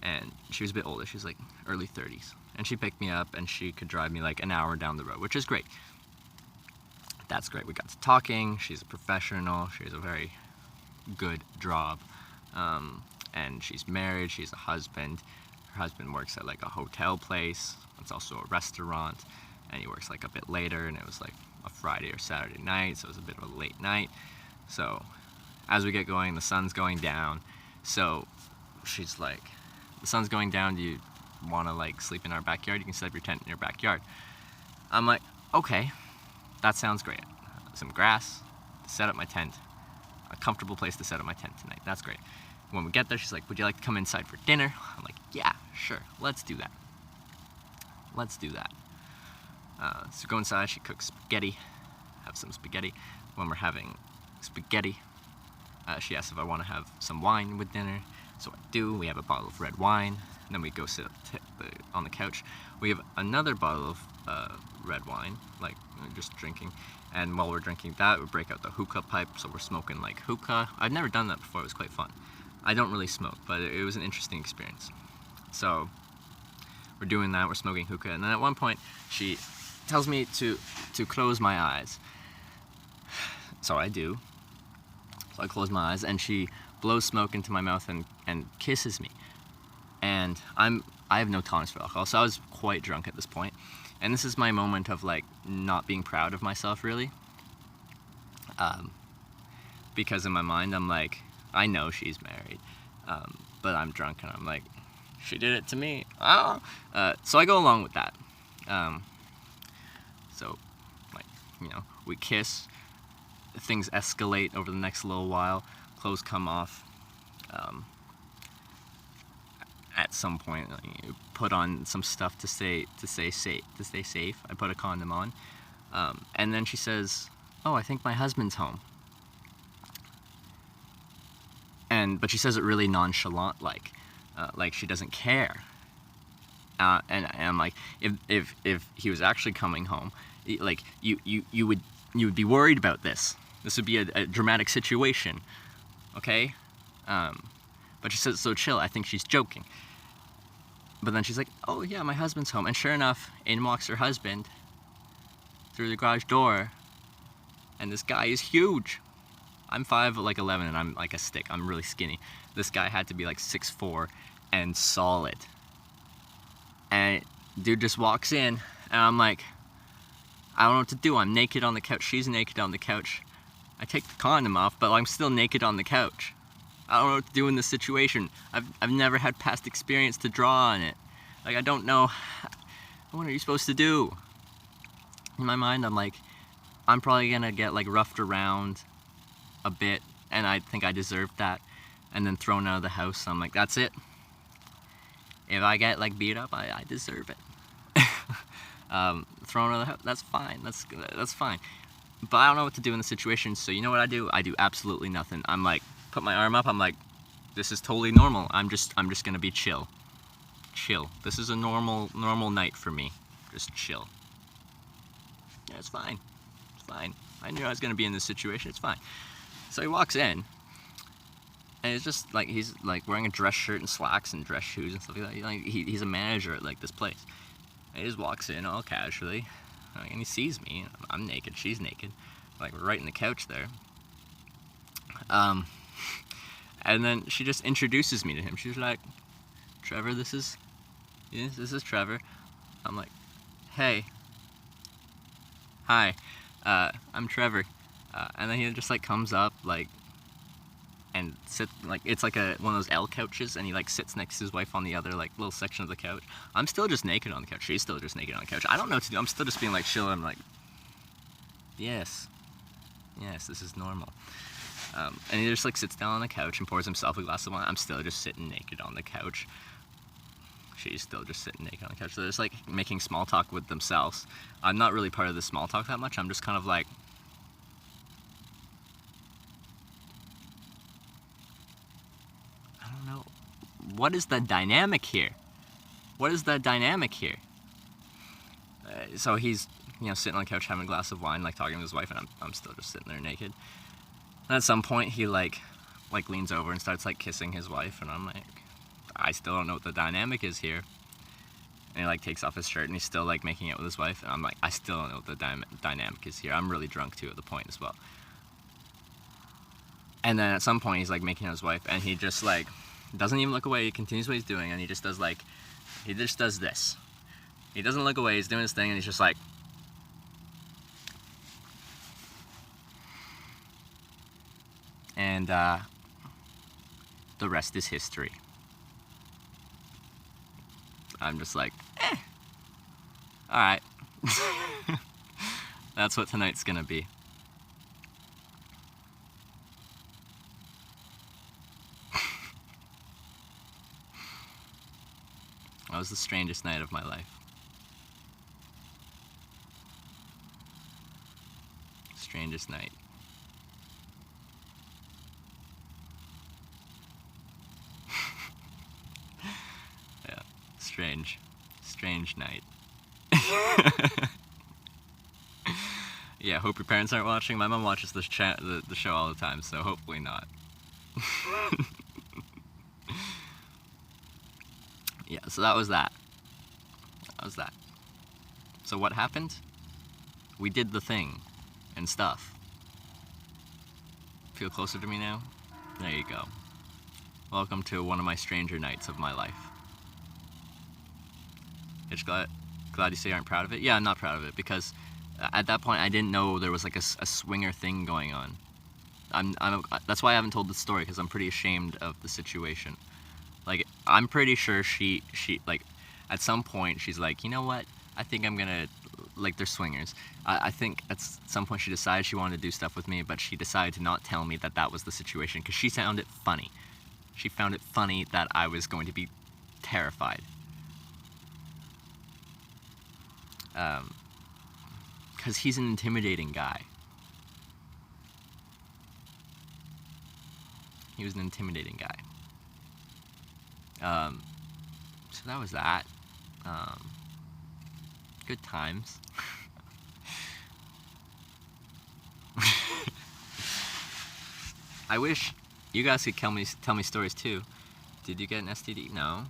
And she was a bit older. She was like early 30s. And she picked me up, and she could drive me like an hour down the road, which is great. That's great. We got to talking. She's a professional. She has a very good job. And she's married. She's a husband. Her husband works at like a hotel place. It's also a restaurant. And he works like a bit later, and it was like a Friday or Saturday night, so it was a bit of a late night. So as we get going, the sun's going down. So she's like, the sun's going down, do you want to like sleep in our backyard? You can set up your tent in your backyard. I'm like, okay, that sounds great. Some grass to set up my tent, a comfortable place to set up my tent tonight. That's great. When we get there, she's like, would you like to come inside for dinner? I'm like, yeah, sure, let's do that. Let's do that. So go inside, she cooks spaghetti, have some spaghetti. When we're having spaghetti, she asks if I want to have some wine with dinner. So I do. We have a bottle of red wine. And then we go sit on the couch. We have another bottle of red wine, like just drinking. And while we're drinking that, we break out the hookah pipe. So we're smoking like hookah. I've never done that before. It was quite fun. I don't really smoke, but it was an interesting experience. So we're doing that, we're smoking hookah, and then at one point she tells me to close my eyes. So I do. So I close my eyes, and she blows smoke into my mouth and kisses me. And I have no tolerance for alcohol, so I was quite drunk at this point. And this is my moment of like not being proud of myself, really. Because in my mind I'm like, I know she's married, but I'm drunk and I'm like, she did it to me. Oh. So I go along with that. So, like, you know, we kiss. Things escalate over the next little while. Clothes come off. At some point, you put on some stuff to stay safe. I put a condom on, and then she says, "Oh, I think my husband's home." But she says it really nonchalant, like she doesn't care. And I'm like, if he was actually coming home, like you would be worried about this. This would be a dramatic situation, okay? But she says, so chill. I think she's joking. But then she's like, oh yeah, my husband's home. And sure enough, in walks her husband through the garage door, and this guy is huge. I'm 5'11", and I'm like a stick. I'm really skinny. This guy had to be like 6'4" and solid. And dude just walks in, and I'm like, I don't know what to do. I'm naked on the couch. She's naked on the couch. I take the condom off, but I'm still naked on the couch. I don't know what to do in this situation. I've never had past experience to draw on it. Like, I don't know. What are you supposed to do? In my mind, I'm like, I'm probably gonna get like roughed around a bit, and I think I deserved that, and then thrown out of the house. I'm like, that's it. If I get like beat up, I deserve it. Thrown out of the house, that's fine. That's fine. But I don't know what to do in the situation, so you know what I do? I do absolutely nothing. I'm like, put my arm up, I'm like, this is totally normal. I'm just gonna be chill. Chill. This is a normal night for me. Just chill. Yeah, it's fine. It's fine. I knew I was gonna be in this situation, it's fine. So he walks in, and it's just like, he's like wearing a dress shirt and slacks and dress shoes and stuff like that. Like, he's a manager at like this place. And he just walks in all casually, and he sees me. I'm naked, she's naked. Like, we're right in the couch there. And then she just introduces me to him. She's like, Trevor, this is Trevor. I'm like, hey. Hi. I'm Trevor. And then he just like comes up like and sit like, it's like one of those L couches, and he like sits next to his wife on the other like little section of the couch. I'm still just naked on the couch. She's still just naked on the couch. I don't know what to do. I'm still just being like chill. I'm like, yes, this is normal. And he just like sits down on the couch and pours himself a glass of wine. I'm still just sitting naked on the couch. She's still just sitting naked on the couch. So they're just like making small talk with themselves. I'm not really part of the small talk that much. I'm just kind of like, I don't know. What is the dynamic here? What is the dynamic here? So he's, you know, sitting on the couch having a glass of wine, like talking to his wife, and I'm still just sitting there naked. And at some point he like leans over and starts like kissing his wife, and I'm like, I still don't know what the dynamic is here. And he like takes off his shirt, and he's still like making out with his wife, and I'm like, I still don't know what the dynamic is here. I'm really drunk too at the point as well. And then at some point he's like making out with his wife, and he just like doesn't even look away. He continues what he's doing, and he just does this. He doesn't look away. He's doing his thing, and he's just like, and the rest is history. I'm just like, alright. That's what tonight's gonna be. That was the strangest night of my life. Strangest night. Yeah, strange night. Yeah, hope your parents aren't watching. My mom watches the show all the time, so hopefully not. Yeah, so that was that. So what happened? We did the thing and stuff. Feel closer to me now? There you go. Welcome to one of my stranger nights of my life. It's glad you say you aren't proud of it. Yeah, I'm not proud of it because at that point I didn't know there was like a swinger thing going on. That's why I haven't told the story, because I'm pretty ashamed of the situation. Like, I'm pretty sure she like, at some point she's like, you know what? I think I'm gonna, like, they're swingers. I think at some point she decided she wanted to do stuff with me, but she decided to not tell me that was the situation, because she found it funny. She found it funny that I was going to be terrified. Because he's an intimidating guy. He was an intimidating guy. So that was that. Good times. I wish you guys could tell me stories too. Did you get an STD? No.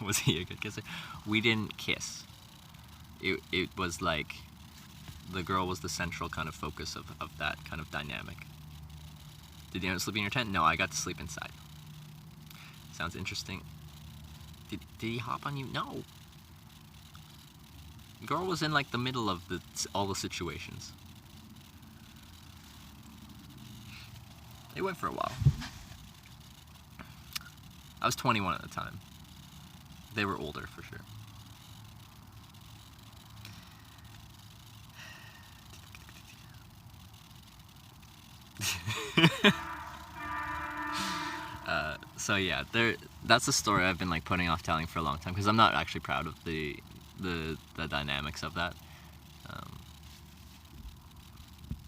Was he a good kisser? We didn't kiss. It was like the girl was the central kind of focus of that kind of dynamic. Did you end up sleeping in your tent? No, I got to sleep inside. Sounds interesting. Did he hop on you? No. The girl was in like the middle of all the situations. It went for a while. I was 21 at the time. They were older for sure. So yeah, that's a story I've been like putting off telling for a long time, because I'm not actually proud of the dynamics of that.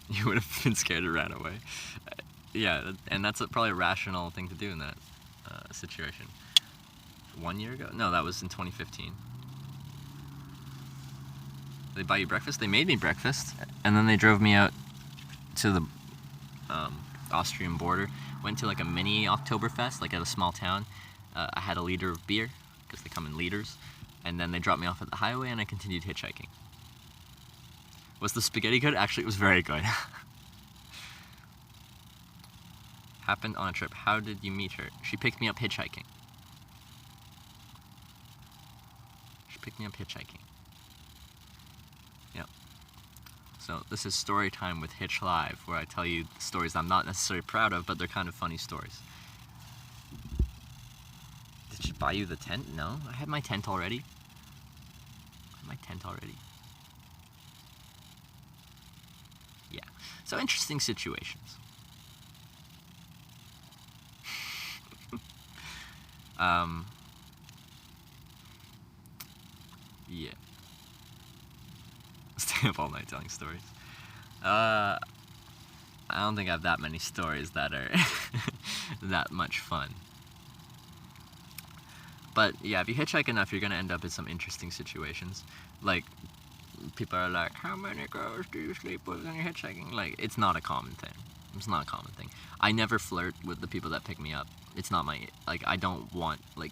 You would have been scared to run away. Yeah, and that's probably a rational thing to do in that situation. 1 year ago? No, that was in 2015. They buy you breakfast? They made me breakfast, and then they drove me out to the Austrian border. Went to like a mini Oktoberfest, like at a small town. I had a liter of beer, because they come in liters, and then they dropped me off at the highway, and I continued hitchhiking. Was the spaghetti good? Actually, it was very good. Happened on a trip. How did you meet her? She picked me up hitchhiking. Yep. So this is story time with Hitch Live, where I tell you stories I'm not necessarily proud of, but they're kind of funny stories. Did she buy you the tent? No, I had my tent already. Yeah. So interesting situations. Yeah. Stay up all night telling stories. I don't think I have that many stories that are that much fun. But yeah, if you hitchhike enough, you're gonna end up in some interesting situations. Like, people are like, how many girls do you sleep with when you're hitchhiking? Like, it's not a common thing. I never flirt with the people that pick me up. It's not my, like, I don't want, like,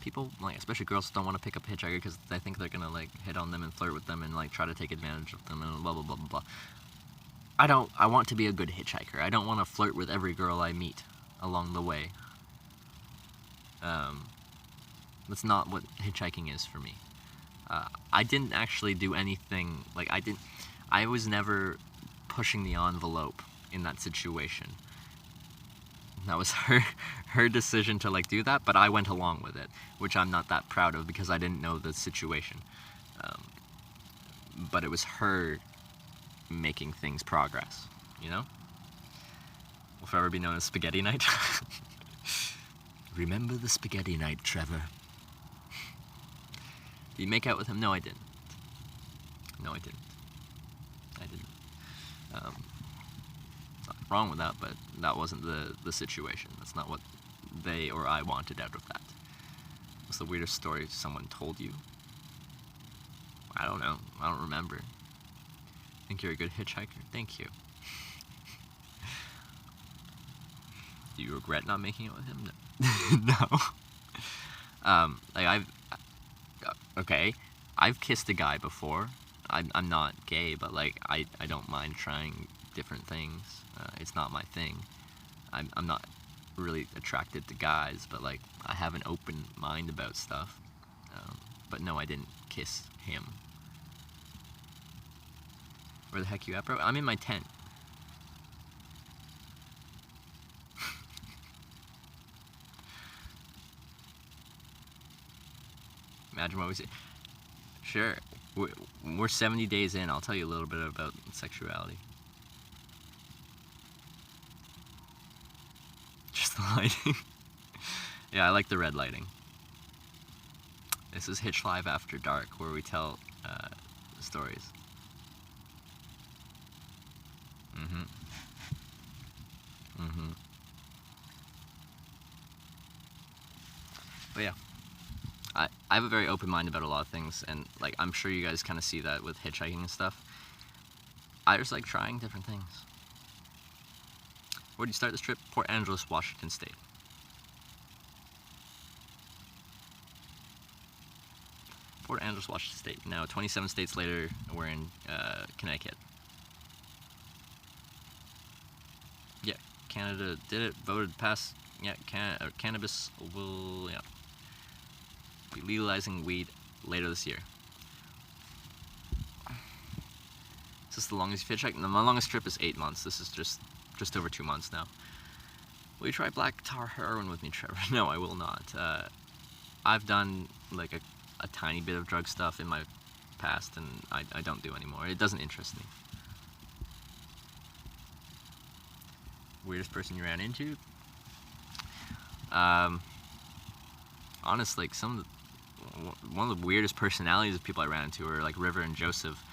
people, like, especially girls, don't want to pick up a hitchhiker because they think they're gonna, like, hit on them and flirt with them and, like, try to take advantage of them and blah, blah, blah, blah, blah. I want to be a good hitchhiker. I don't want to flirt with every girl I meet along the way. That's not what hitchhiking is for me. I didn't actually do anything, like, I was never pushing the envelope in that situation. That was her decision to, like, do that, but I went along with it, which I'm not that proud of because I didn't know the situation. But it was her making things progress, you know? Will forever be known as Spaghetti Night. Remember the Spaghetti Night, Trevor? Did you make out with him? No, I didn't. Nothing wrong with that, but that wasn't the situation. That's not what they or I wanted out of that. What's the weirdest story someone told you? I don't know. I don't remember. Think you're a good hitchhiker? Thank you. Do you regret not making out with him? No. No. Like I've kissed a guy before. I'm not gay, but like I don't mind trying different things. It's not my thing. I'm not really attracted to guys, but like I have an open mind about stuff. But no, I didn't kiss him. Where the heck you at, bro? I'm in my tent. Imagine what we say. Sure. We're 70 days in. I'll tell you a little bit about sexuality. Just the lighting. Yeah, I like the red lighting. This is Hitch Live After Dark, where we tell stories. But yeah, I have a very open mind about a lot of things, and like I'm sure you guys kind of see that with hitchhiking and stuff. I just like trying different things. Where do you start this trip? Port Angeles, Washington State. Port Angeles, Washington State. Now, 27 states later, we're in Connecticut. Yeah, Canada did it, voted, passed. Yeah, cannabis will be legalizing weed later this year. Is this the longest you've hitchhiked? No, my longest trip is 8 months. This is just over 2 months now. Will you try black tar heroin with me, Trevor? No, I will not. I've done like a tiny bit of drug stuff in my past, and I don't do anymore. It doesn't interest me. Weirdest person you ran into? Honestly, like one of the weirdest personalities of people I ran into were like River and Joseph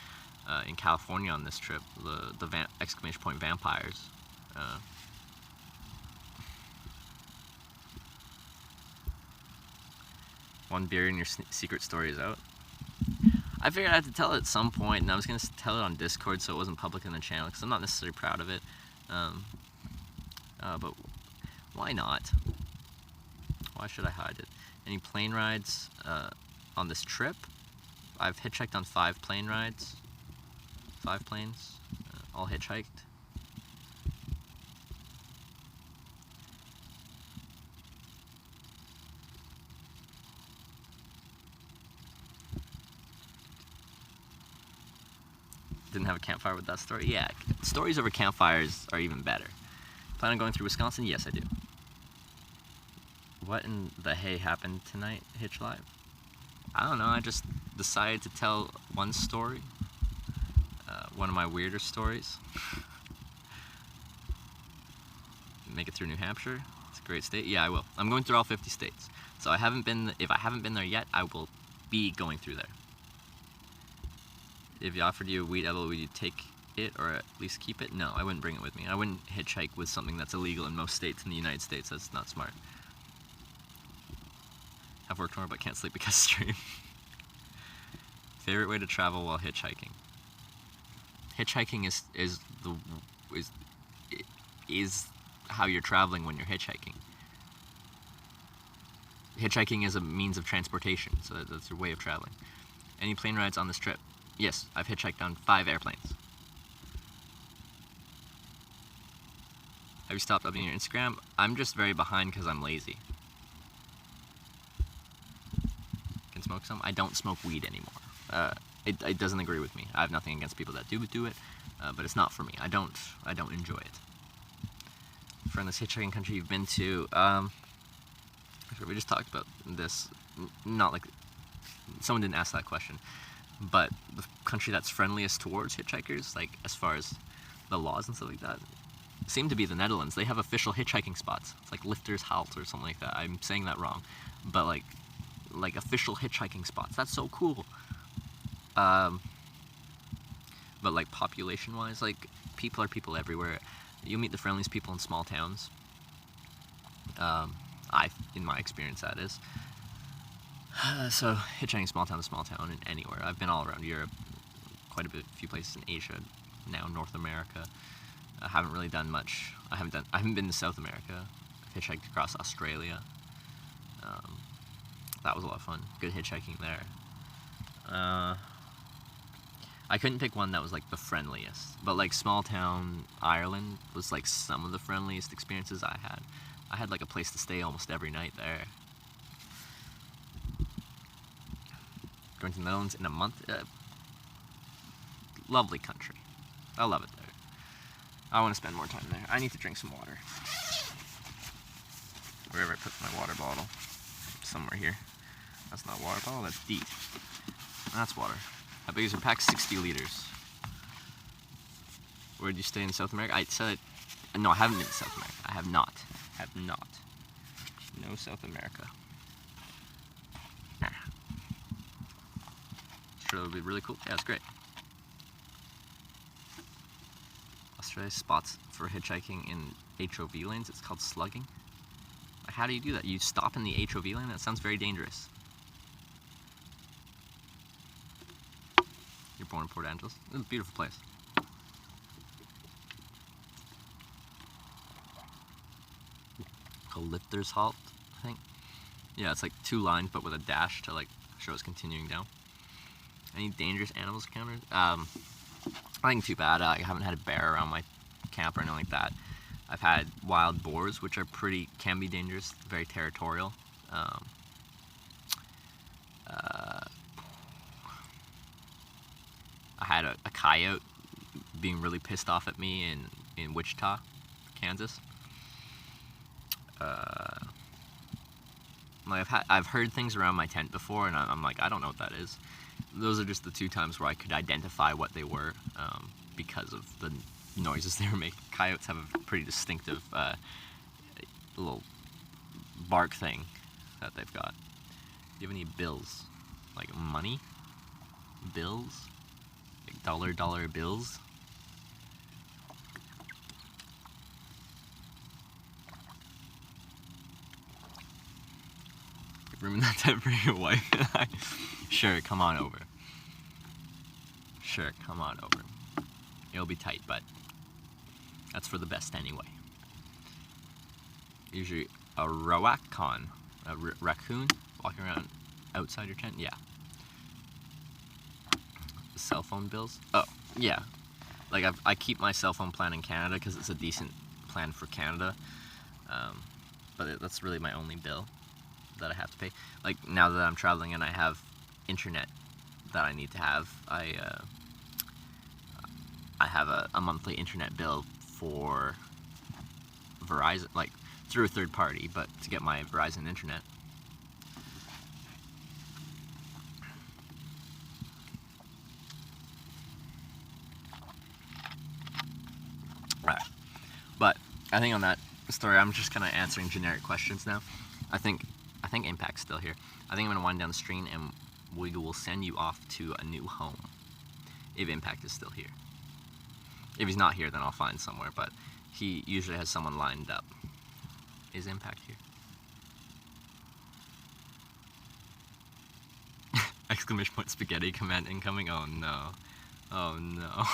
in California on this trip. The exclamation point vampires. One beer and your secret story is out. I figured I had to tell it at some point, and I was going to tell it on Discord so it wasn't public in the channel, because I'm not necessarily proud of it. But why not? Why should I hide it? Any plane rides on this trip? I've hitchhiked on 5 plane rides. 5 planes, all hitchhiked. Didn't have a campfire with that story? Yeah, stories over campfires are even better. Plan on going through Wisconsin? Yes, I do. What in the hay happened tonight, Hitch Live? I don't know, I just decided to tell one story. One of my weirder stories. Make it through New Hampshire. It's a great state. Yeah, I will. I'm going through all 50 states. So if I haven't been there yet, I will be going through there. If he offered you a weed edible, would you take it or at least keep it? No, I wouldn't bring it with me. I wouldn't hitchhike with something that's illegal in most states in the United States. That's not smart. I've worked more but can't sleep because of stream. Favorite way to travel while hitchhiking? Hitchhiking is how you're traveling when you're hitchhiking. Hitchhiking is a means of transportation, so that's your way of traveling. Any plane rides on this trip? Yes, I've hitchhiked on 5 airplanes. Have you stopped updating your Instagram? I'm just very behind because I'm lazy. Can smoke some? I don't smoke weed anymore. It doesn't agree with me. I have nothing against people that do it, but it's not for me. I don't enjoy it. Friendless hitchhiking country you've been to? We just talked about this. Not like someone didn't ask that question, but the country that's friendliest towards hitchhikers, like as far as the laws and stuff like that, seem to be the Netherlands. They have official hitchhiking spots. It's like Lifters Halt or something like that. I'm saying that wrong, but like official hitchhiking spots. That's so cool. But like population-wise, like people are people everywhere. You'll meet the friendliest people in small towns. In my experience, that is. So hitchhiking small town to small town and anywhere. I've been all around Europe, quite a few places in Asia, now North America. I haven't really done much. I haven't been to South America. hitchhiked across Australia. That was a lot of fun. Good hitchhiking there. I couldn't pick one that was like the friendliest, but like small town Ireland was like some of the friendliest experiences I had. I had like a place to stay almost every night there. Going to the Netherlands in a month. Lovely country. I love it there. I want to spend more time there. I need to drink some water. Wherever I put my water bottle. Somewhere here. That's not water bottle, that's DEET. That's water. How big is your pack? 60 liters. Where did you stay in South America? I said, no, I haven't been to South America. I have not. Have not. No South America. Sure, it'll be really cool. Yeah, it's great. Australia spots for hitchhiking in HOV lanes. It's called slugging. Like, how do you do that? You stop in the HOV lane? That sounds very dangerous. You're born in Port Angeles. It's a beautiful place. Called Lifters Halt, I think. Yeah, it's like 2 lines, but with a dash to like show it's continuing down. Any dangerous animals encountered? Nothing too bad. I haven't had a bear around my camp or anything like that. I've had wild boars, which are can be dangerous, very territorial. I had a coyote being really pissed off at me in Wichita, Kansas. Like I've heard things around my tent before, and I'm like, I don't know what that is. Those are just the 2 times where I could identify what they were because of the noises they were making. Coyotes have a pretty distinctive little bark thing that they've got. Do you have any bills? Like money? Bills? Like dollar bills? Room in that tent for your wife? Sure, come on over. Sure, come on over. It'll be tight, but that's for the best anyway. Usually a raccoon, raccoon walking around outside your tent. Yeah. Cell phone bills. Oh yeah, like I keep my cell phone plan in Canada because it's a decent plan for Canada. But that's really my only bill that I have to pay. Like now that I'm traveling and I have internet that I need to have, I have a monthly internet bill for Verizon, like through a third party, but to get my Verizon internet. But I think on that story, I'm just kind of answering generic questions now. I think Impact's still here. I think I'm gonna wind down the stream and we will send you off to a new home if Impact is still here. If he's not here, then I'll find somewhere, but he usually has someone lined up. Is Impact here? Exclamation point spaghetti command incoming. Oh no. Oh no.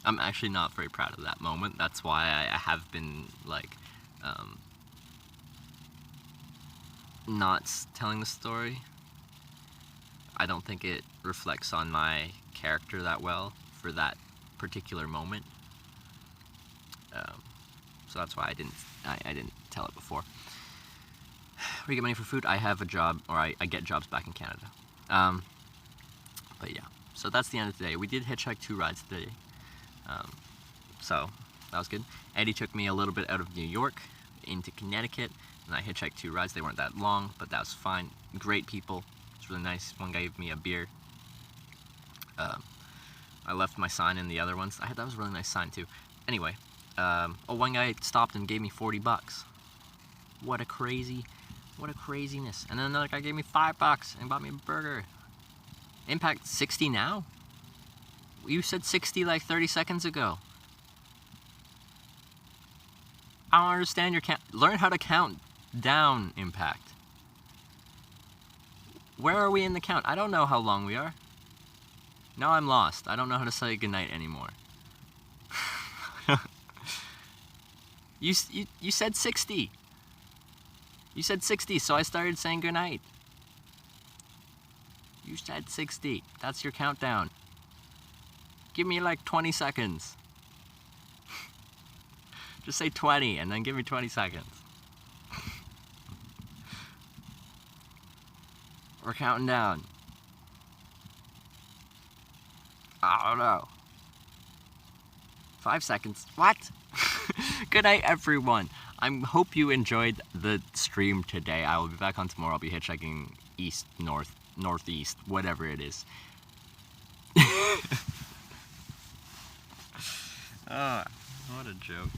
I'm actually not very proud of that moment. That's why I have been like not telling the story. I don't think it reflects on my character that well for that particular moment. So that's why I didn't tell it before. Where do you get money for food? I have a job, or I get jobs back in Canada. But yeah, so that's the end of today. We did hitchhike 2 rides today. So that was good. Eddie took me a little bit out of New York into Connecticut, and I hitchhiked 2 rides. They weren't that long, but that was fine. Great people. It's really nice. One guy gave me a beer. I left my sign in the other ones. That was a really nice sign too. Anyway, one guy stopped and gave me $40. What a craziness. And then another guy gave me $5 and bought me a burger. Impact 60 now? You said 60 like 30 seconds ago. I don't understand your count. Learn how to count down, Impact. Where are we in the count? I don't know how long we are. Now I'm lost. I don't know how to say goodnight anymore. You said 60. You said 60, so I started saying goodnight. You said 60. That's your countdown. Give me like 20 seconds. Just say 20 and then give me 20 seconds. We're counting down. I don't know. 5 seconds. What? Good night, everyone. I hope you enjoyed the stream today. I will be back on tomorrow. I'll be hitchhiking east, north, northeast, whatever it is. What a joke.